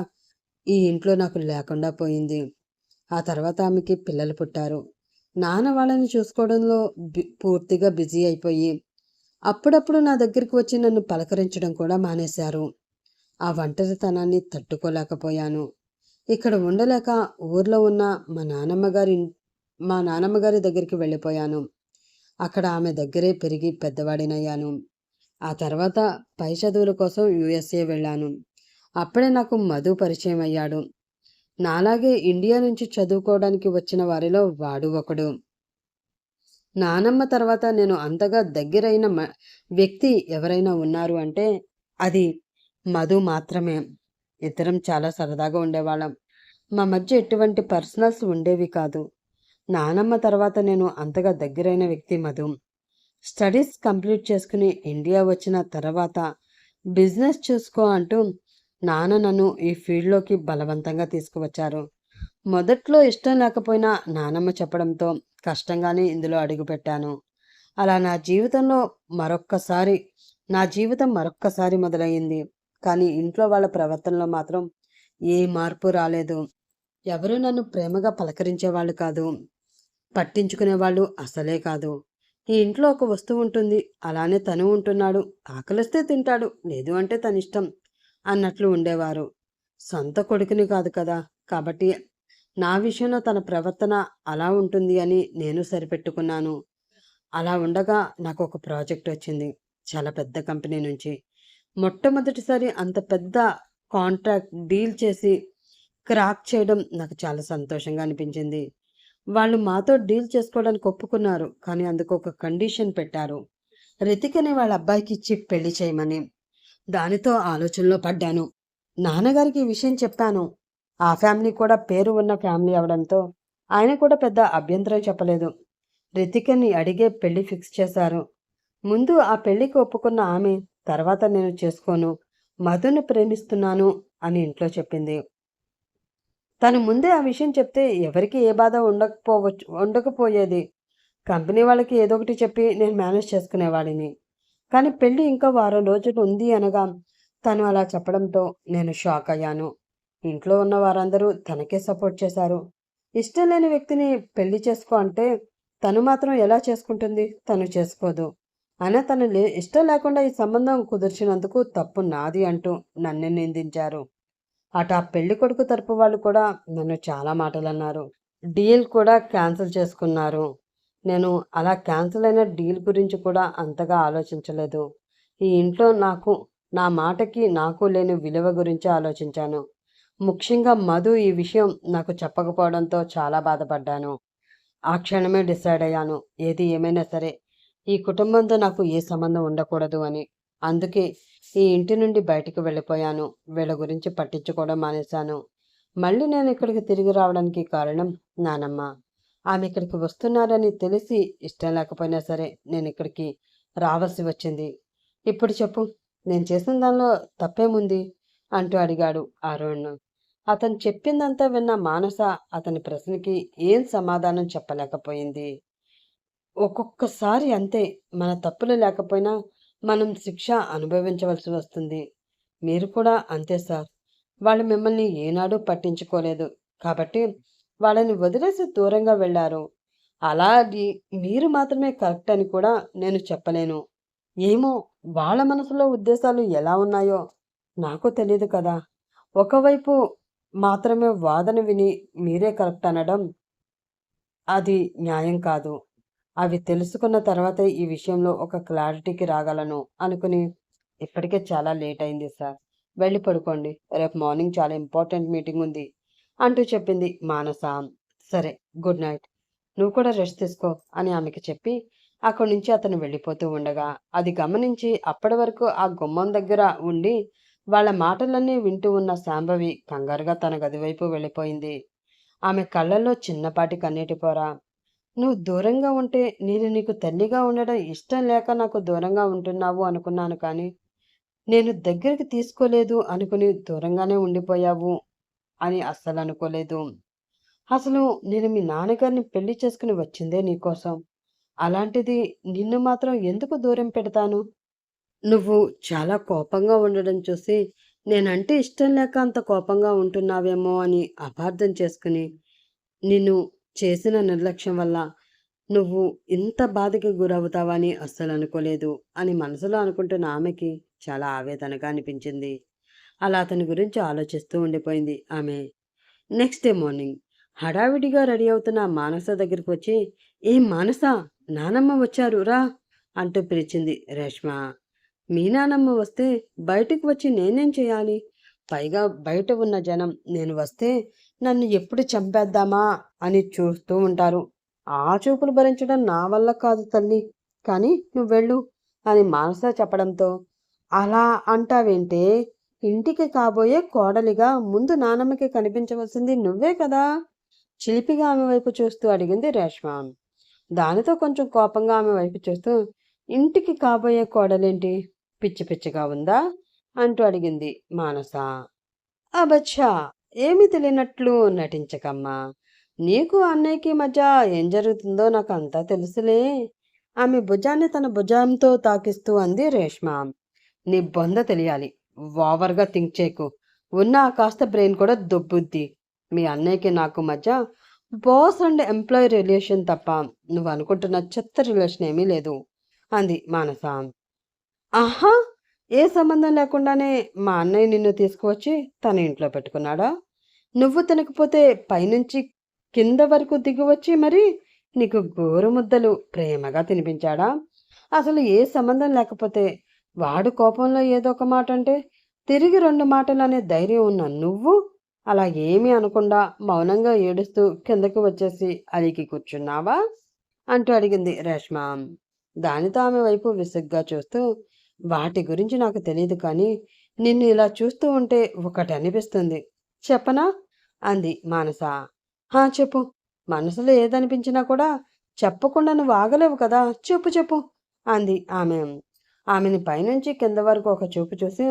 ఈ ఇంట్లో నాకు లేకుండా పోయింది. ఆ తర్వాత ఆమెకి పిల్లలు పుట్టారు. నాన్న వాళ్ళని చూసుకోవడంలో పూర్తిగా బిజీ అయిపోయి అప్పుడప్పుడు నా దగ్గరికి వచ్చి నన్ను పలకరించడం కూడా మానేశారు. ఆ ఒంటరితనాన్ని తట్టుకోలేకపోయాను. ఇక్కడ ఉండలేక ఊర్లో ఉన్న మా నానమ్మ గారి మా నానమ్మ గారి దగ్గరికి వెళ్ళిపోయాను. అక్కడ ఆమె దగ్గరే పెరిగి పెద్దవాడినయ్యాను. ఆ తర్వాత పై చదువుల కోసం యూఎస్ఏ వెళ్ళాను. అప్పుడే నాకు మధు పరిచయం అయ్యాడు. నాలాగే ఇండియా నుంచి చదువుకోవడానికి వచ్చిన వారిలో వాడు ఒకడు. నానమ్మ తర్వాత నేను అంతగా దగ్గరైన వ్యక్తి ఎవరైనా ఉన్నారు అంటే అది మధు మాత్రమే. ఇద్దరం చాలా సరదాగా ఉండేవాళ్ళం. మా మధ్య ఎటువంటి పర్సనల్స్ ఉండేవి కాదు. నానమ్మ తర్వాత నేను అంతగా దగ్గరైన వ్యక్తి మధు. స్టడీస్ కంప్లీట్ చేసుకుని ఇండియా వచ్చిన తర్వాత బిజినెస్ చూసుకో అంటూ నాన్న నన్ను ఈ ఫీల్డ్లోకి బలవంతంగా తీసుకువచ్చారు. మొదట్లో ఇష్టం లేకపోయినా నానమ్మ చెప్పడంతో కష్టంగానే ఇందులో అడుగుపెట్టాను. అలా నా జీవితం మరొక్కసారి మొదలయ్యింది. కానీ ఇంట్లో వాళ్ళ ప్రవర్తనలో మాత్రం ఏ మార్పు రాలేదు. ఎవరూ నన్ను ప్రేమగా పలకరించేవాళ్ళు కాదు. పట్టించుకునేవాళ్ళు అసలే కాదు. ఈ ఇంట్లో ఒక వస్తువు ఉంటుంది, అలానే తను ఉంటున్నాడు. ఆకలిస్తే తింటాడు, లేదు అంటే తనిష్టం అన్నట్లు ఉండేవారు. సొంత కొడుకుని కాదు కదా, కాబట్టి నా విషయంలో తన ప్రవర్తన అలా ఉంటుంది అని నేను సరిపెట్టుకున్నాను. అలా ఉండగా నాకు ఒక ప్రాజెక్ట్ వచ్చింది, చాలా పెద్ద కంపెనీ నుంచి. మొట్టమొదటిసారి అంత పెద్ద కాంట్రాక్ట్ డీల్ చేసి క్రాక్ చేయడం నాకు చాలా సంతోషంగా అనిపించింది. వాళ్ళు మాతో డీల్ చేసుకోవడానికి ఒప్పుకున్నారు. కానీ అందుకు ఒక కండిషన్ పెట్టారు. రితికని వాళ్ళ అబ్బాయికి ఇచ్చి పెళ్లి చేయమని. దానితో ఆలోచనలో పడ్డాను. నాన్నగారికి ఈ విషయం చెప్పాను. ఆ ఫ్యామిలీ కూడా పేరు ఉన్న ఫ్యామిలీ అవడంతో ఆయన కూడా పెద్ద అభ్యంతరం చెప్పలేదు. రితికని అడిగే పెళ్లి ఫిక్స్ చేశారు. ముందు ఆ పెళ్లికి ఒప్పుకున్న ఆమె తర్వాత నేను చేసుకోను, మధుని ప్రేమిస్తున్నాను అని ఇంట్లో చెప్పింది. తను ముందే ఆ విషయం చెప్తే ఎవరికి ఏ బాధ ఉండకపోయేది. కంపెనీ వాళ్ళకి ఏదో ఒకటి చెప్పి నేను మేనేజ్ చేసుకునేవాడిని. కానీ పెళ్ళి ఇంకా వారం రోజులు ఉంది అనగా తను అలా చెప్పడంతో నేను షాక్ అయ్యాను. ఇంట్లో ఉన్న వారందరూ తనకే సపోర్ట్ చేశారు. ఇష్టం లేని వ్యక్తిని పెళ్లి చేసుకో అంటే తను మాత్రం ఎలా చేసుకుంటుంది? తను చేసుకోదు. అయినా తను ఇష్టం లేకుండా ఈ సంబంధం కుదిర్చినందుకు తప్పు నాది అంటూ నన్నే నిందించారు. అటు ఆ పెళ్లి కొడుకు తరపు వాళ్ళు కూడా నన్ను చాలా మాటలన్నారు. డీల్ కూడా క్యాన్సిల్ చేసుకున్నారు. నేను అలా క్యాన్సిల్ అయిన డీల్ గురించి కూడా అంతగా ఆలోచించలేదు. ఈ ఇంట్లో నా మాటకి నాకు లేని విలువ గురించి ఆలోచించాను. ముఖ్యంగా మధు ఈ విషయం నాకు చెప్పకపోవడంతో చాలా బాధపడ్డాను. ఆ క్షణమే డిసైడ్ అయ్యాను, ఏది ఏమైనా సరే ఈ కుటుంబంతో నాకు ఏ సంబంధం ఉండకూడదు అని. అందుకే ఈ ఇంటి నుండి బయటకు వెళ్ళిపోయాను. వీళ్ళ గురించి పట్టించుకోవడం మానేశాను. మళ్ళీ నేను ఇక్కడికి తిరిగి రావడానికి కారణం నానమ్మ. ఆమె ఇక్కడికి వస్తున్నారని తెలిసి ఇష్టం లేకపోయినా సరే నేను ఇక్కడికి రావాల్సి వచ్చింది. ఇప్పుడు చెప్పు, నేను చేసిన దానిలో తప్పేముంది అంటూ అడిగాడు అరుణ్. అతను చెప్పిందంతా విన్న మానస అతని ప్రశ్నకి ఏం సమాధానం చెప్పలేకపోయింది. ఒక్కొక్కసారి అంతే, మన తప్పులు లేకపోయినా మనం శిక్ష అనుభవించవలసి వస్తుంది. మీరు కూడా అంతే సార్. వాళ్ళు మిమ్మల్ని ఏనాడూ పట్టించుకోలేదు కాబట్టి వాళ్ళని వదిలేసి దూరంగా వెళ్ళారు. అలాగే మీరు మాత్రమే కరెక్ట్ అని కూడా నేను చెప్పలేను. ఏమో, వాళ్ళ మనసులో ఉద్దేశాలు ఎలా ఉన్నాయో నాకు తెలియదు కదా. ఒకవైపు మాత్రమే వాదన విని మీరే కరెక్ట్ అనడం అది న్యాయం కాదు. అవి తెలుసుకున్న తర్వాతే ఈ విషయంలో ఒక క్లారిటీకి రాగలను అనుకుని ఇప్పటికే చాలా లేట్ అయింది సార్. వెళ్ళి పడుకోండి. రేపు మార్నింగ్ చాలా ఇంపార్టెంట్ మీటింగ్ ఉంది అంటూ చెప్పింది మానస. సరే, గుడ్ నైట్. నువ్వు కూడా రెస్ట్ తీసుకో అని ఆమెకి చెప్పి అక్కడి నుంచి అతను వెళ్ళిపోతూ ఉండగా అది గమనించి అప్పటి వరకు ఆ గుమ్మం దగ్గర ఉండి వాళ్ళ మాటలన్నీ వింటూ ఉన్న శాంభవి కంగారుగా తన గది వైపు వెళ్ళిపోయింది. ఆమె కళ్ళల్లో చిన్నపాటి కన్నీటి పొర. నువ్వు దూరంగా ఉంటే నేను నీకు తల్లిగా ఉండడం ఇష్టం లేక నాకు దూరంగా ఉంటున్నావు అనుకున్నాను, కానీ నేను దగ్గరికి తీసుకోలేదు అనుకుని దూరంగానే ఉండిపోయావు అని అస్సలు అనుకోలేదు. అసలు నేను మీ నాన్నగారిని పెళ్లి చేసుకుని వచ్చిందే నీకోసం. అలాంటిది నిన్ను మాత్రం ఎందుకు దూరం పెడతాను? నువ్వు చాలా కోపంగా ఉండడం చూసి నేనంటే ఇష్టం లేక అంత కోపంగా ఉంటున్నావేమో అని అపార్థం చేసుకుని నిన్ను చేసిన నిర్లక్ష్యం వల్ల నువ్వు ఇంత బాధకి గురవుతావని అస్సలు అనుకోలేదు అని మనసులో అనుకుంటున్న ఆమెకి చాలా ఆవేదనగా అనిపించింది. అలా అతని గురించి ఆలోచిస్తూ ఉండిపోయింది ఆమె. నెక్స్ట్ డే మార్నింగ్ హడావిడిగా రెడీ అవుతున్న మానస దగ్గరికి వచ్చి, ఏ మానస, నానమ్మ వచ్చారు రా అంటూ పిలిచింది రేష్మ. మీ నానమ్మ వస్తే బయటకు వచ్చి నేనేం చేయాలి? పైగా బయట ఉన్న జనం నేను వస్తే నన్ను ఎప్పుడు చంపేద్దామా అని చూస్తూ ఉంటారు. ఆ చూపులు భరించడం నా వల్ల కాదు తల్లి. కానీ నువ్వెళ్ళు అని మానస చెప్పడంతో, అలా అంటావేంటే? ఇంటికి కాబోయే కోడలిగా ముందు నానమ్మకి కనిపించవలసింది నువ్వే కదా! చిలిపిగా ఆమె వైపు చూస్తూ అడిగింది రేష్మ. దానితో కొంచెం కోపంగా ఆమె వైపు చూస్తూ, ఇంటికి కాబోయే కోడలేంటి? పిచ్చి పిచ్చిగా ఉందా? అంటూ అడిగింది మానస. అబచ్చా! ఏమీ తెలియనట్లు నటించకమ్మా. నీకు అన్నయ్యకి మధ్య ఏం జరుగుతుందో నాకంతా తెలుసులే. ఆమె భుజాన్ని తన భుజంతో తాకిస్తూ అంది రేష్మ. నీ బొంద తెలియాలి. ఓవర్‌గా థింక్ చేయకు. ఉన్న ఆ కాస్త బ్రెయిన్ కూడా దొబ్బుద్ది. మీ అన్నయ్యకి నాకు మధ్య బాస్ అండ్ ఎంప్లాయీ రిలేషన్ తప్ప నువ్వనుకుంటున్న చెత్త రిలేషన్ ఏమీ లేదు అంది మానస. ఆహా! ఏ సంబంధం లేకుండానే మా అన్నయ్య నిన్ను తీసుకువచ్చి తన ఇంట్లో పెట్టుకున్నాడా? నువ్వు తినకపోతే పైనుంచి కింద వరకు దిగివచ్చి మరి నీకు గోరుముద్దలు ప్రేమగా తినిపించాడా? అసలు ఏ సంబంధం లేకపోతే వాడు కోపంలో ఏదో ఒక మాట అంటే తిరిగి 2 మాటలనే ధైర్యం ఉన్న నువ్వు అలా ఏమీ అనకుండా మౌనంగా ఏడుస్తూ కిందకి వచ్చేసి అలిగి కూర్చున్నావా? అంటూ అడిగింది రేష్మ. దానితో ఆమె వైపు విసుగ్గా చూస్తూ, వాటి గురించి నాకు తెలీదు కానీ నిన్ను ఇలా చూస్తూ ఉంటే ఒకటి అనిపిస్తుంది. చెప్పనా? అంది మానస. హా చెప్పు. మనసులో ఏదనిపించినా కూడా చెప్పకుండా నువ్వు ఆగలేవు కదా! చెప్పు చెప్పు అంది ఆమె. ఆమెని పైనుంచి కింద వరకు ఒక చూపు చూసి,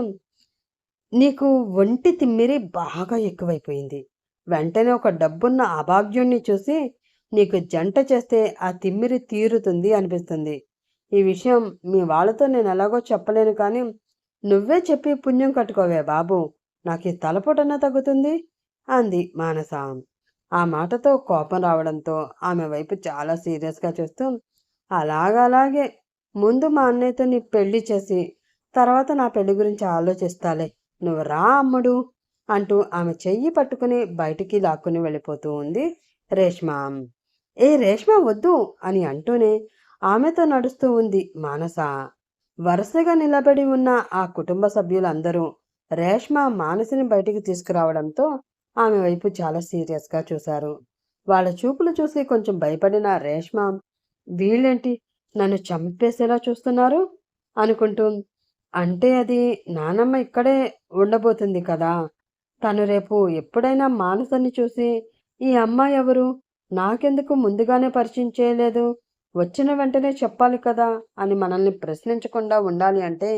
నీకు ఒంటి తిమ్మిరి బాగా ఎక్కువైపోయింది. వెంటనే ఒక డబ్బున్న అభాగ్యుణ్ణి చూసి నీకు జంట చేస్తే ఆ తిమ్మిరి తీరుతుంది అనిపిస్తుంది. ఈ విషయం మీ వాళ్ళతో నేనెలాగో చెప్పలేను కానీ నువ్వే చెప్పి పుణ్యం కట్టుకోవే బాబు. నాకీ తలపోటన్నా తగ్గుతుంది అంది మానస. ఆ మాటతో కోపం రావడంతో ఆమె వైపు చాలా సీరియస్‌గా చూస్తూ, అలాగే ముందు మా అన్నయ్యతో నీ పెళ్లి చేసి తర్వాత నా పెళ్లి గురించి ఆలోచిస్తాలే. నువ్వు రా అమ్ముడు అంటూ ఆమె చెయ్యి పట్టుకుని బయటికి లాక్కుని వెళ్ళిపోతూ ఉంది రేష్మ. ఏ రేష్మ వద్దు అని అంటూనే ఆమెతో నడుస్తూ ఉంది మానస. వరుసగా నిలబడి ఉన్న ఆ కుటుంబ సభ్యులందరూ రేష్మ మానసిని బయటికి తీసుకురావడంతో ఆమె వైపు చాలా సీరియస్గా చూశారు. వాళ్ళ చూపులు చూసి కొంచెం భయపడిన రేష్మ, వీళ్ళేంటి నన్ను చంపేసేలా చూస్తున్నారు అనుకుంటూ, అంటే అది నానమ్మ ఇక్కడే ఉండబోతుంది కదా! తను రేపు ఎప్పుడైనా మానసని చూసి, ఈ అమ్మాయి ఎవరు? నాకెందుకు ముందుగానే పరిచయం చేయలేదు? వచ్చిన వెంటనే చెప్పాలి కదా! అని మనల్ని ప్రశ్నించకుండా ఉండాలి అంటే,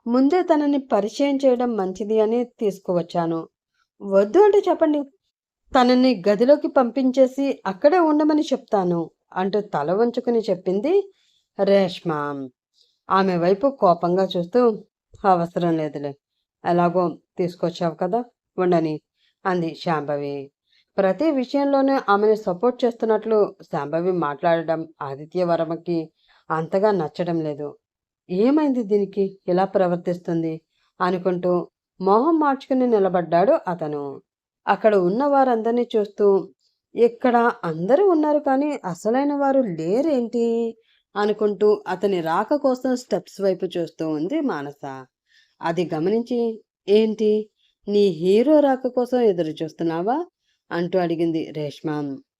ముందే తనని పరిచయం చేయడం మంచిది అని తీసుకువచ్చాను. వద్దు అంటే చెప్పండి. తనని గదిలోకి పంపించేసి అక్కడే ఉండమని చెప్తాను అంటూ తల వంచుకుని చెప్పింది రేష్మ. ఆమె వైపు కోపంగా చూస్తూ, అవసరం లేదులే. ఎలాగో తీసుకొచ్చావు కదా! ఉండని అంది శాంభవి. ప్రతి విషయంలోనూ ఆమెను సపోర్ట్ చేస్తున్నట్లు శాంభవి మాట్లాడడం ఆదిత్యవర్మకి అంతగా నచ్చడం లేదు. ఏమైంది దీనికి ఇలా ప్రవర్తిస్తుంది అనుకుంటూ మొహం మార్చుకుని నిలబడ్డాడు అతను. అక్కడ ఉన్న వారందరినీ చూస్తూ, ఇక్కడ అందరూ ఉన్నారు కానీ అసలైన వారు లేరేంటి అనుకుంటూ అతని రాక కోసం స్టెప్స్ వైపు చూస్తూ ఉంది మానస. అది గమనించి, ఏంటి నీ హీరో రాక కోసం ఎదురు చూస్తున్నావా అంటూ అడిగింది రేష్మ.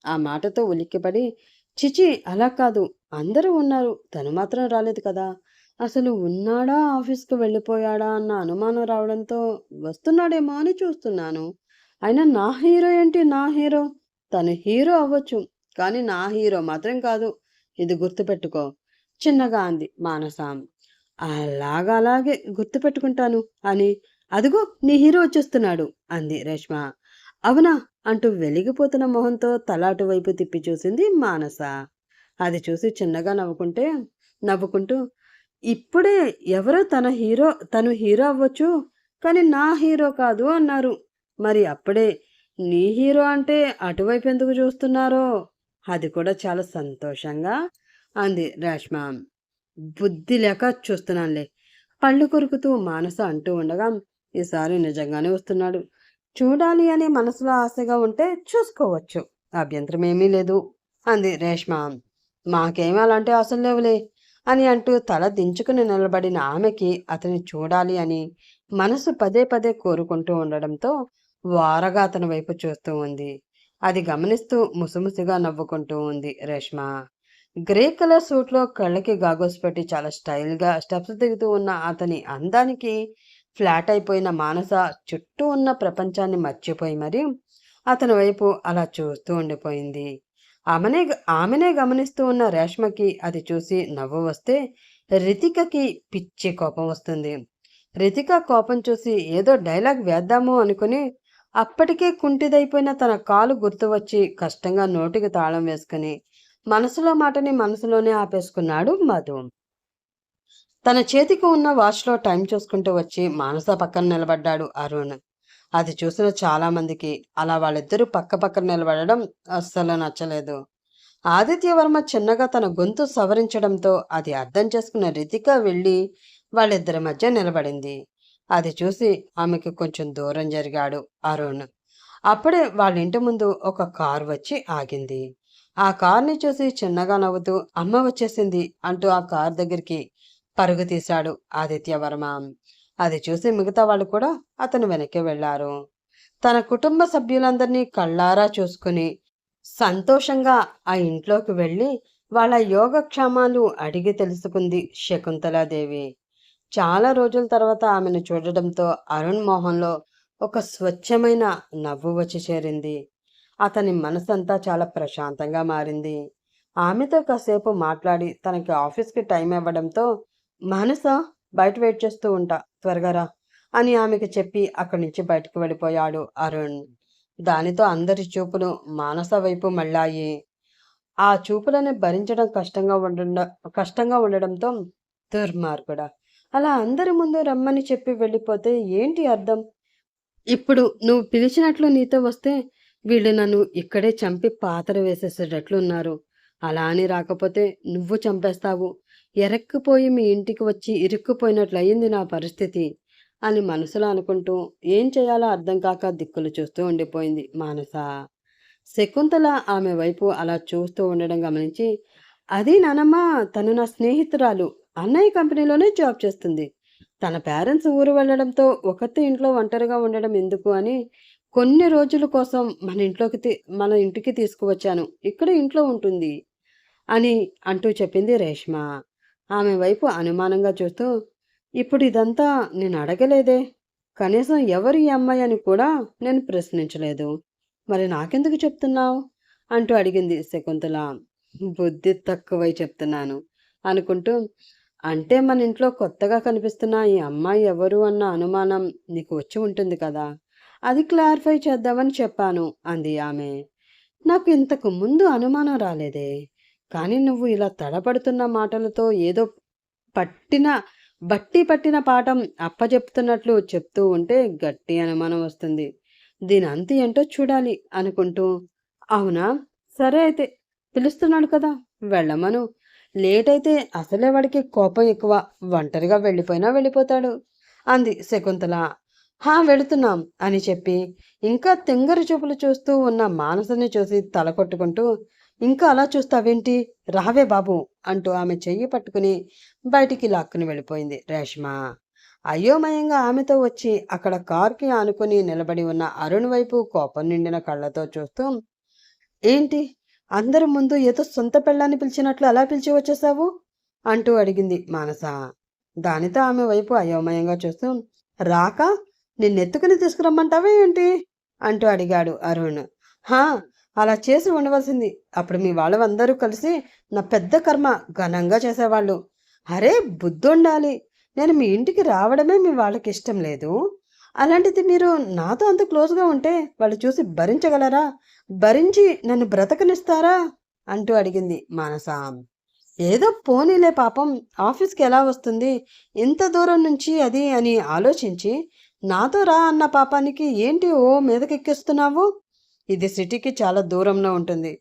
ఆ మాటతో ఉలిక్కిపడి, చిచి అలా కాదు, అందరూ ఉన్నారు, తను మాత్రం రాలేదు కదా! అసలు ఉన్నాడా, ఆఫీస్‌కి వెళ్ళిపోయాడా అన్న అనుమానం రావడంతో వస్తున్నాడేమో అని చూస్తున్నాను. అయినా నా హీరో ఏంటి నా హీరో? తను హీరో అవ్వచ్చు, కానీ నా హీరో మాత్రం కాదు. ఇది గుర్తుపెట్టుకో చిన్నగా అంది మానస. అలాగే గుర్తుపెట్టుకుంటాను అని, అదిగో నీ హీరో వచ్చేస్తున్నాడు అంది రేష్మ. అవునా అంటూ వెలిగిపోతున్న మొహంతో తల అటువైపు తిప్పి చూసింది మానస. అది చూసి చిన్నగా నవ్వుకుంటూ, ఇప్పుడే ఎవరో తను హీరో అవ్వచ్చు, కానీ నా హీరో కాదు అన్నారు. మరి అప్పుడే నీ హీరో అంటే అటువైపు ఎందుకు చూస్తున్నారో? అది కూడా చాలా సంతోషంగా అంది రేష్మ. బుద్ధి లేక చూస్తున్నానులే పళ్ళు కొరుకుతూ మానస అంటూ ఉండగా, ఈసారి నిజంగానే వస్తున్నాడు. చూడాలి అని మనసులో ఆశగా ఉంటే చూసుకోవచ్చు. అభ్యంతరమేమీ లేదు అంది రేష్మ. మాకేమీ అలాంటి ఆశలు లేవులే అని అంటూ తల దించుకుని నిలబడిన ఆమెకి అతన్ని చూడాలి అని మనసు పదే పదే కోరుకుంటూ ఉండడంతో వారగా అతని వైపు చూస్తూ ఉంది. అది గమనిస్తూ ముసిముసిగా నవ్వుకుంటూ ఉంది రేష్మ. గ్రే కలర్ సూట్లో కళ్ళకి గాగల్స్ పెట్టి చాలా స్టైల్గా స్టెప్స్ దిగుతూ ఉన్న అతని అందానికి ఫ్లాట్ అయిపోయిన మానస చుట్టూ ఉన్న ప్రపంచాన్ని మర్చిపోయి మరి అతని వైపు అలా చూస్తూ ఉండిపోయింది. ఆమెనే గమనిస్తూ ఉన్న రేష్మకి అది చూసి నవ్వు వస్తే రితికకి పిచ్చి కోపం వస్తుంది. రితిక కోపం చూసి ఏదో డైలాగ్ వేద్దాము అనుకుని అప్పటికే కుంటిదైపోయిన తన కాలు గుర్తు వచ్చి కష్టంగా నోటికి తాళం వేసుకుని మనసులో మాటని మనసులోనే ఆపేసుకున్నాడు మధు. తన చేతికి ఉన్న వాచ్లో టైం చూసుకుంటూ వచ్చి మానస పక్కన నిలబడ్డాడు అరుణ్. అది చూసిన చాలా మందికి అలా వాళ్ళిద్దరూ పక్క పక్కన నిలబడడం అస్సలు నచ్చలేదు. ఆదిత్యవర్మ చిన్నగా తన గొంతు సవరించడంతో అది అర్థం చేసుకున్న రితిక వెళ్ళి వాళ్ళిద్దరి మధ్య నిలబడింది. అది చూసి ఆమెకు కొంచెం దూరం జరిగాడు అరుణ్. అప్పుడే వాళ్ళ ఇంటి ముందు ఒక కారు వచ్చి ఆగింది. ఆ కార్ని చూసి చిన్నగా నవ్వుతూ అమ్మ వచ్చేసింది అంటూ ఆ కార్ దగ్గరికి పరుగు తీశాడు ఆదిత్యవర్మ. అది చూసి మిగతా వాళ్ళు కూడా అతను వెనక్కి వెళ్లారు. తన కుటుంబ సభ్యులందరినీ కళ్ళారా చూసుకుని సంతోషంగా ఆ ఇంట్లోకి వెళ్ళి వాళ్ళ యోగక్షేమాలు అడిగి తెలుసుకుంది శకుంతలాదేవి. చాలా రోజుల తర్వాత ఆమెను చూడడంతో అరుణ్ మోహన్లో ఒక స్వచ్ఛమైన నవ్వు వచ్చి చేరింది. అతని మనసంతా చాలా ప్రశాంతంగా మారింది. ఆమెతో కాసేపు మాట్లాడి తనకి ఆఫీస్కి టైం ఇవ్వడంతో మానస బయట వెయిట్ చేస్తూ ఉంటా త్వరగా రా అని ఆమెకి చెప్పి అక్కడి నుంచి బయటకు వెళ్ళిపోయాడు అరుణ్. దానితో అందరి చూపులు మానస వైపు మళ్ళాయి. ఆ చూపులని భరించడం కష్టంగా ఉండడంతో దుర్మార్గుడా, అలా అందరి ముందు రమ్మని చెప్పి వెళ్ళిపోతే ఏంటి అర్థం? ఇప్పుడు నువ్వు పిలిచినట్లు నీతో వస్తే వీళ్ళు నన్ను ఇక్కడే చంపి పాతర వేసేసేటట్లు ఉన్నారు. అలా అని రాకపోతే నువ్వు చంపేస్తావు. ఎరక్కిపోయి మీ ఇంటికి వచ్చి ఇరుక్కుపోయినట్లు అయింది నా పరిస్థితి అని మనసులో అనుకుంటూ ఏం చేయాలో అర్థం కాక దిక్కులు చూస్తూ ఉండిపోయింది మానస. శకుంతల ఆమె వైపు అలా చూస్తూ ఉండడం గమనించి, అది నానమ్మ, తను నా స్నేహితురాలు, అన్నయ్య కంపెనీలోనే జాబ్ చేస్తుంది. తన పేరెంట్స్ ఊరు వెళ్ళడంతో ఒకతే ఇంట్లో ఒంటరిగా ఉండడం ఎందుకు అని కొన్ని రోజుల కోసం మన ఇంటికి తీసుకువచ్చాను. ఇక్కడ ఇంట్లో ఉంటుంది అని అంటూ చెప్పింది రేష్మ. ఆమె వైపు అనుమానంగా చూస్తూ, ఇప్పుడు ఇదంతా నేను అడగలేదే, కనీసం ఎవరు ఈ అమ్మాయి అని కూడా నేను ప్రశ్నించలేదు. మరి నాకెందుకు చెప్తున్నావు అంటూ అడిగింది శకుంతల. బుద్ధి తక్కువై చెప్తున్నాను అనుకుంటూ, అంటే మన ఇంట్లో కొత్తగా కనిపిస్తున్న ఈ అమ్మాయి ఎవరు అన్న అనుమానం నీకు వచ్చి ఉంటుంది కదా, అది క్లారిఫై చేద్దామని చెప్పాను అంది ఆమె. నాకు ఇంతకు ముందు అనుమానం రాలేదే, కానీ నువ్వు ఇలా తడబడుతున్న మాటలతో ఏదో పట్టిన పట్టిన పాఠం అప్పచెప్తున్నట్లు చెప్తూ ఉంటే గట్టి అనుమానం వస్తుంది. దీని అంతి ఏంటో చూడాలి అనుకుంటూ, అవునా సరే అయితే పిలుస్తున్నాడు కదా వెళ్ళమను. లేట్ అయితే అసలే వాడికి కోపం ఎక్కువ, ఒంటరిగా వెళ్ళిపోయినా వెళ్ళిపోతాడు అంది శకుంతల. వెళుతున్నాం అని చెప్పి ఇంకా తింగరి చూపులు చూస్తూ ఉన్న మానసని చూసి తల కొట్టుకుంటూ, ఇంకా అలా చూస్తావేంటి, రావే బాబు అంటూ ఆమె చెయ్యి పట్టుకుని బయటికి లాక్కుని వెళ్ళిపోయింది రేష్మ. అయోమయంగా ఆమెతో వచ్చి అక్కడ కార్కి ఆనుకుని నిలబడి ఉన్న అరుణ్ వైపు కోపం నిండిన కళ్ళతో చూస్తూ, ఏంటి అందరి ముందు ఏదో సొంత పెళ్ళాన్ని పిలిచినట్లు అలా పిలిచి వచ్చేసావు అంటూ అడిగింది మానస. దానితో ఆమె వైపు అయోమయంగా చూస్తూ, రాక నిన్నెత్తుకుని తీసుకురమ్మంటావే ఏంటి అంటూ అడిగాడు అరుణ్. అలా చేసి ఉండవలసింది. అప్పుడు మీ వాళ్ళందరూ కలిసి నా పెద్ద కర్మ ఘనంగా చేసేవాళ్ళు. అరే బుద్ధుండాలి, నేను మీ ఇంటికి రావడమే మీ వాళ్ళకి ఇష్టం లేదు. అలాంటిది మీరు నాతో అంత క్లోజ్గా ఉంటే వాళ్ళు చూసి భరించగలరా, భరించి నన్ను బ్రతకనిస్తారా అంటూ అడిగింది మానస. ఏదో పోనీలే పాపం, ఆఫీస్కి ఎలా వస్తుంది ఇంత దూరం నుంచి అది అని ఆలోచించి నాతో రా అన్న పాపానికి ఏంటి ఓ మీదకెక్కిస్తున్నావు? ఇది సిటీకి చాలా దూరంలో ఉంటుంది.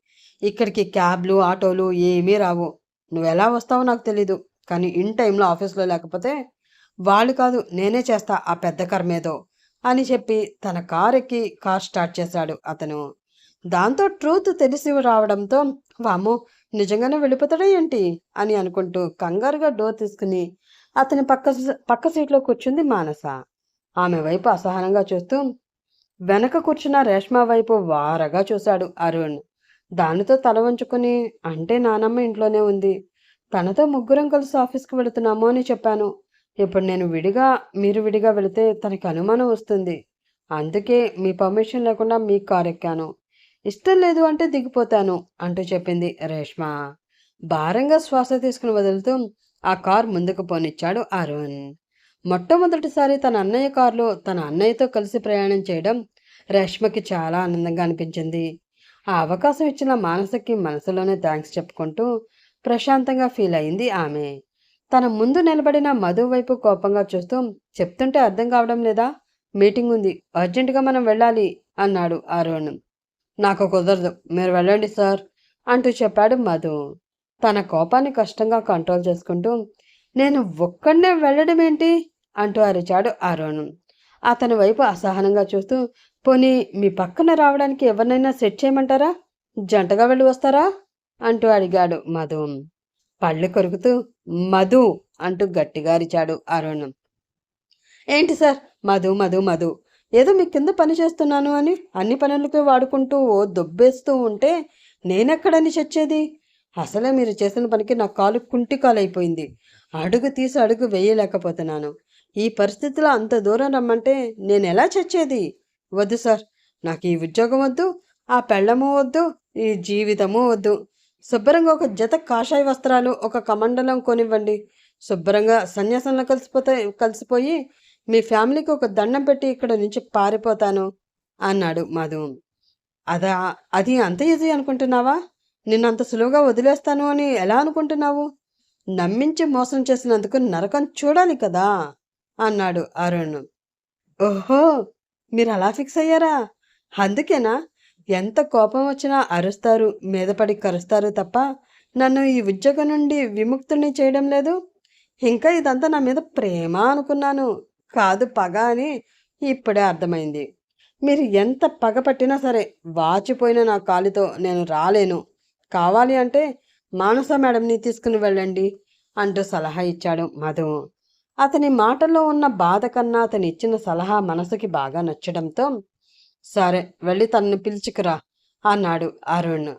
ఇక్కడికి క్యాబ్లు ఆటోలు ఏమీ రావు. నువ్వు ఎలా వస్తావో నాకు తెలీదు, కానీ ఇన్ టైంలో ఆఫీస్లో లేకపోతే వాళ్ళు కాదు నేనే చేస్తా ఆ పెద్ద కర్మేదో అని చెప్పి తన కార్ ఎక్కి కార్ స్టార్ట్ చేశాడు అతను. దాంతో ట్రూత్ తెలిసి రావడంతో వామ్మో! నిజంగానే వెళ్ళిపోతాడా ఏంటి అని అనుకుంటూ కంగారుగా డోర్ తీసుకుని అతని పక్క సీట్లో కూర్చుంది మానస. ఆమె వైపు అసహనంగా చూస్తూ వెనక కూర్చున్న రేష్మ వైపు వారగా చూశాడు అరుణ్. దానితో తల వంచుకుని అంటే నానమ్మ ఇంట్లోనే ఉంది. తనతో ముగ్గురం కలిసి ఆఫీస్కి వెళుతున్నాము అని చెప్పాను. ఇప్పుడు మీరు విడిగా వెళితే తనకి అనుమానం వస్తుంది. అందుకే మీ పర్మిషన్ లేకుండా మీ కార్ ఎక్కాను. ఇష్టం లేదు అంటే దిగిపోతాను అంటూ చెప్పింది రేష్మ. భారంగా శ్వాస తీసుకుని వదులుతూ ఆ కార్ ముందుకు పోనిచ్చాడు అరుణ్. మొట్టమొదటిసారి తన అన్నయ్య కారులో తన అన్నయ్యతో కలిసి ప్రయాణం చేయడం రేష్మకి చాలా ఆనందంగా అనిపించింది. ఆ అవకాశం ఇచ్చిన మానసకి మనసులోనే థ్యాంక్స్ చెప్పుకుంటూ ప్రశాంతంగా ఫీల్ అయింది ఆమె. తన ముందు నిలబడిన మధు వైపు కోపంగా చూస్తూ చెప్తుంటే అర్థం కావడం లేదా? మీటింగ్ ఉంది, అర్జెంటుగా మనం వెళ్ళాలి అన్నాడు అరుణ్. నాకు కుదరదు, మీరు వెళ్ళండి సార్ అంటూ చెప్పాడు మధు. తన కోపాన్ని కష్టంగా కంట్రోల్ చేసుకుంటూ నేను ఒక్కడనే వెళ్ళడం ఏంటి అంటూ అరిచాడు అరుణ్. అతని వైపు అసహనంగా చూస్తూ పోనీ మీ పక్కన రావడానికి ఎవరినైనా సెట్ చేయమంటారా? జంటగా వెళ్ళి వస్తారా అంటూ అడిగాడు మధు. పళ్ళు కొరుకుతూ మధు అంటూ గట్టిగా అరిచాడు అరుణ్. ఏంటి సార్ మధు మధు మధు? ఏదో మీ కింద పని చేస్తున్నాను అని అన్ని పనులకి వాడుకుంటూ ఓ దొబ్బేస్తూ ఉంటే నేనెక్కడని చచ్చేది? అసలే మీరు చేసిన పనికి నా కాలు కుంటి కాలైపోయింది. అడుగు తీసి అడుగు వేయలేకపోతున్నాను. ఈ పరిస్థితిలో అంత దూరం రమ్మంటే నేనెలా చచ్చేది? వద్దు సార్, నాకు ఈ ఉద్యోగం వద్దు, ఆ పెళ్ళము వద్దు, ఈ జీవితము వద్దు. శుభ్రంగా ఒక జత కాషాయ వస్త్రాలు, ఒక కమండలం కొనివ్వండి. శుభ్రంగా సన్యాసంలో కలిసిపోయి మీ ఫ్యామిలీకి ఒక దండం పెట్టి ఇక్కడ నుంచి పారిపోతాను అన్నాడు మధు. అది అంత ఈజీ అనుకుంటున్నావా? నిన్నంత సులువుగా వదిలేస్తాను అని ఎలా అనుకుంటున్నావు? నమ్మించి మోసం చేసినందుకు నరకం చూడాలి కదా అన్నాడు అరుణ్. ఓహో, మీరు అలా ఫిక్స్ అయ్యారా? అందుకేనా ఎంత కోపం వచ్చినా అరుస్తారు, మీదపడి కరుస్తారు తప్ప నన్ను ఈ ఉద్యోగం నుండి విముక్తుని చేయడం లేదు? ఇంకా ఇదంతా నా మీద ప్రేమ అనుకున్నాను, కాదు పగ అని ఇప్పుడే అర్థమైంది. మీరు ఎంత పగ పట్టినా సరే వాచిపోయిన నా కాలితో నేను రాలేను. కావాలి అంటే మానస మేడంని తీసుకుని వెళ్ళండి అంటూ సలహా ఇచ్చాడు మధు. అతని మాటల్లో ఉన్న బాధ కన్నా అతని ఇచ్చిన సలహా మనసుకి బాగా నచ్చడంతో సరే వెళ్ళి తనని పిలుచుకురా అన్నాడు అరుణ్.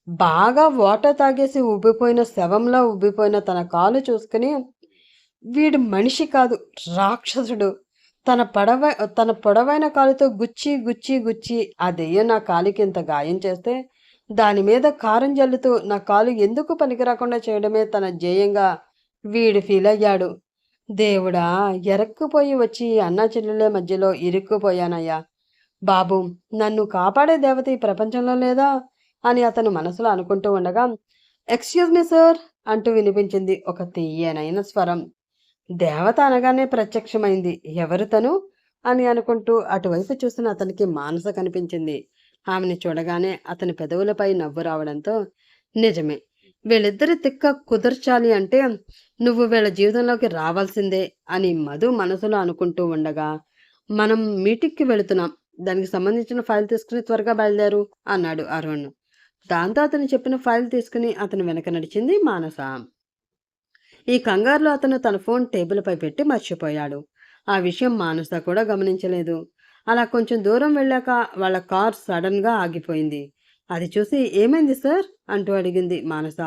బాగా వాటర్ తాగేసి ఉబ్బిపోయిన శవంలో ఉబ్బిపోయిన తన కాలు చూసుకుని వీడు మనిషి కాదు, రాక్షసుడు. తన పొడవైన కాలుతో గుచ్చి గుచ్చి గుచ్చి ఆ దెయ్యం నా కాలికి ఇంత గాయం చేస్తే దాని మీద కారం జల్లుతూ నా కాలు ఎందుకు పనికిరాకుండా చేయడమే తన ధ్యేయంగా వీడు ఫీల్ అయ్యాడు. దేవుడా, ఎరక్కుపోయి వచ్చి అన్నా చెల్లెల మధ్యలో ఇరుక్కుపోయానయ్యా. బాబు, నన్ను కాపాడే దేవత ఈ ప్రపంచంలో లేదా అని అతను మనసులో అనుకుంటూ ఉండగా ఎక్స్క్యూజ్ మీ సార్ అంటూ వినిపించింది ఒక తీయనైన స్వరం. దేవత అనగానే ప్రత్యక్షమైంది. ఎవరు తను అని అనుకుంటూ అటువైపు చూసిన అతనికి మానస కనిపించింది. ఆమెను చూడగానే అతని పెదవులపై నవ్వు రావడంతో నిజమే, వీళ్ళిద్దరి తిక్క కుదర్చాలి అంటే నువ్వు వీళ్ళ జీవితంలోకి రావాల్సిందే అని మధు మనసులో అనుకుంటూ ఉండగా మనం మీటింగ్కి వెళుతున్నాం, దానికి సంబంధించిన ఫైల్ తీసుకుని త్వరగా బయలుదేరు అన్నాడు అరుణ్. దాంతో అతను చెప్పిన ఫైల్ తీసుకుని అతను వెనక నడిచింది మానస. ఈ కంగారులో అతను తన ఫోన్ టేబుల్పై పెట్టి మర్చిపోయాడు. ఆ విషయం మానస కూడా గమనించలేదు. అలా కొంచెం దూరం వెళ్ళాక వాళ్ళ కార్ సడన్గా ఆగిపోయింది. అది చూసి ఏమైంది సార్ అంటూ అడిగింది మానస.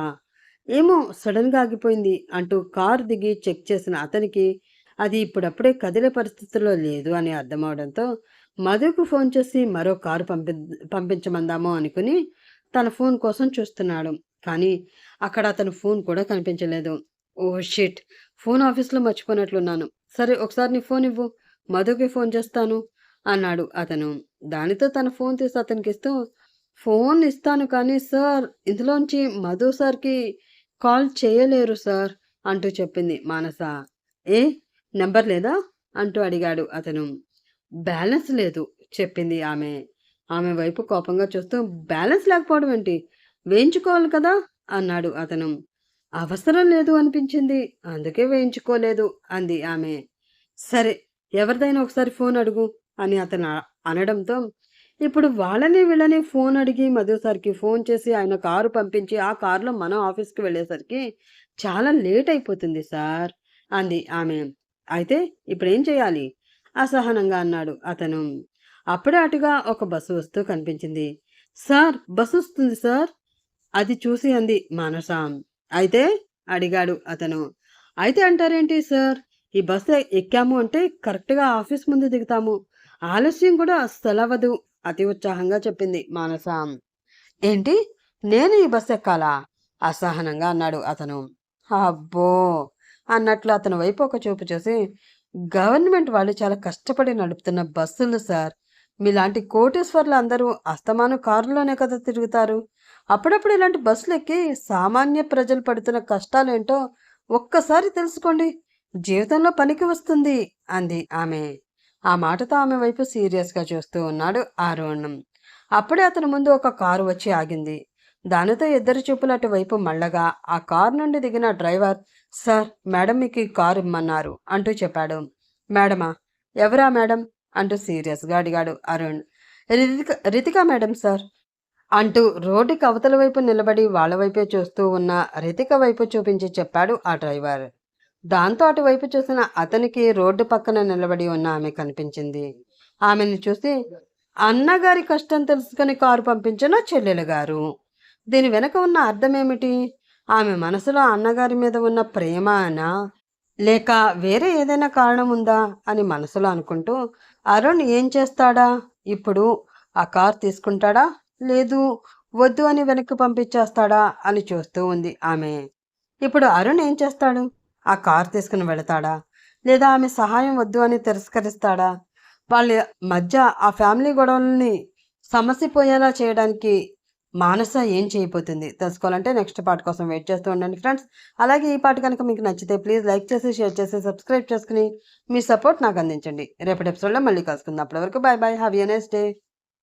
ఏమో సడన్గా ఆగిపోయింది అంటూ కార్ దిగి చెక్ చేసిన అతనికి అది ఇప్పుడప్పుడే కదిలే పరిస్థితుల్లో లేదు అని అర్థమవడంతో మధుకు ఫోన్ చేసి మరో కారు పంపించమందామో అనుకుని తన ఫోన్ కోసం చూస్తున్నాడు. కానీ అక్కడ అతను ఫోన్ కూడా కనిపించలేదు. ఓ షిట్, ఫోన్ ఆఫీస్లో మర్చిపోయినట్లున్నాను. సరే ఒకసారి నీ ఫోన్ ఇవ్వు, మధుకి ఫోన్ చేస్తాను అన్నాడు అతను. దానితో తన ఫోన్ తీసి అతనికి ఇస్తూ ఫోన్ ఇస్తాను కానీ సార్ ఇందులోంచి మధు సార్కి కాల్ చేయలేరు సార్ అంటూ చెప్పింది మానస. ఏ నెంబర్ లేదా అంటూ అడిగాడు అతను. బ్యాలెన్స్ లేదు చెప్పింది ఆమె. ఆమె వైపు కోపంగా చూస్తూ బ్యాలెన్స్ లేకపోవడం ఏంటి, వేయించుకోవాలి కదా అన్నాడు అతను. అవసరం లేదు అనిపించింది, అందుకే వేయించుకోలేదు అంది ఆమె. సరే ఎవరిదైనా ఒకసారి ఫోన్ అడుగు అని అతను అనడంతో ఇప్పుడు వాళ్ళని వీళ్ళని ఫోన్ అడిగి మధు సార్‌కి ఫోన్ చేసి ఆయన కారు పంపించి, ఆ కారులో మనం ఆఫీస్‌కి వెళ్ళేసరికి చాలా లేట్ అయిపోతుంది సార్ అంది ఆమె. అయితే ఇప్పుడేం చేయాలి? అసహనంగా అన్నాడు అతను. అప్పుడే అటుగా ఒక బస్సు వస్తూ కనిపించింది. సార్ బస్సొస్తుంది సార్ అది చూసి అంది మానస. అయితే? అడిగాడు అతను. అయితే అంటారేంటి సార్? ఈ బస్సు ఎక్కాము అంటే కరెక్ట్‌గా ఆఫీస్ ముందు దిగుతాము. ఆలస్యం కూడా అస్సలవ్వదు అతి ఉత్సాహంగా చెప్పింది మానస. ఏంటి? నేను ఈ బస్సు ఎక్కాలా? అసహనంగా అన్నాడు అతను. అబ్బో! అన్నట్లు అతని వైపు ఒక చూపు చూసి, గవర్నమెంట్ వాళ్ళు చాలా కష్టపడి నడుపుతున్న బస్సులు సార్. మీలాంటి కోటీశ్వర్లు అందరూ అస్తమానం కారులోనే కదా తిరుగుతారు. అప్పుడప్పుడు ఇలాంటి బస్సులు ఎక్కి సామాన్య ప్రజలు పడుతున్న కష్టాలేంటో ఒక్కసారి తెలుసుకోండి. జీవితంలో పనికి వస్తుంది అంది ఆమె. ఆ మాటతో ఆమె వైపు సీరియస్‌గా చూస్తూ ఉన్నాడు అరుణ్. అప్పుడే అతని ముందు ఒక కారు వచ్చి ఆగింది. దానితో ఇద్దరి చూపులు అటువైపు మళ్ళగా ఆ కారు నుండి దిగిన డ్రైవర్ సార్ మేడం మీకు ఈ కారు ఇమ్మన్నారు అంటూ చెప్పాడు. మేడమా? ఎవరా మేడం? అంటూ సీరియస్‌గా అడిగాడు అరుణ్. రితిక మేడం సార్ అంటూ రోడ్డుకి అవతల వైపు నిలబడి వాళ్ళ వైపే చూస్తూ ఉన్న రితిక వైపు చూపించి చెప్పాడు ఆ డ్రైవర్. దాంతో అటువైపు చూసిన అతనికి రోడ్డు పక్కన నిలబడి ఉన్న ఆమె కనిపించింది. ఆమెను చూసి అన్నగారి కష్టం తెలుసుకుని కారు పంపించిన చెల్లెలు గారు. దీని వెనక ఉన్న అర్థమేమిటి? ఆమె మనసులో అన్నగారి మీద ఉన్న ప్రేమ అనా? లేక వేరే ఏదైనా కారణం ఉందా అని మనసులో అనుకుంటూ అరుణ్ ఏం చేస్తాడా? ఇప్పుడు ఆ కార్ తీసుకుంటాడా? లేదు వద్దు అని వెనక్కి పంపించేస్తాడా అని చూస్తూ ఉంది ఆమె. ఇప్పుడు అరుణ్ ఏం చేస్తాడు? ఆ కార్ తీసుకుని వెళతాడా? లేదా ఆమె సహాయం వద్దు అని తిరస్కరిస్తాడా? వాళ్ళ మధ్య ఆ ఫ్యామిలీ గొడవలని సమసిపోయేలా చేయడానికి మానస ఏం చేయబోతుంది? తెలుసుకోవాలంటే నెక్స్ట్ పార్ట్ కోసం వెయిట్ చేస్తూ ఉండండి ఫ్రెండ్స్. అలాగే ఈ పార్ట్ కనుక మీకు నచ్చితే ప్లీజ్ లైక్ చేసి, షేర్ చేసి, సబ్స్క్రైబ్ చేసుకుని మీ సపోర్ట్ నాకు అందించండి. రేపటి ఎపిసోడ్‌లో మళ్ళీ కలుసుకుందాం. అప్పటి వరకు by by. Have a nice day.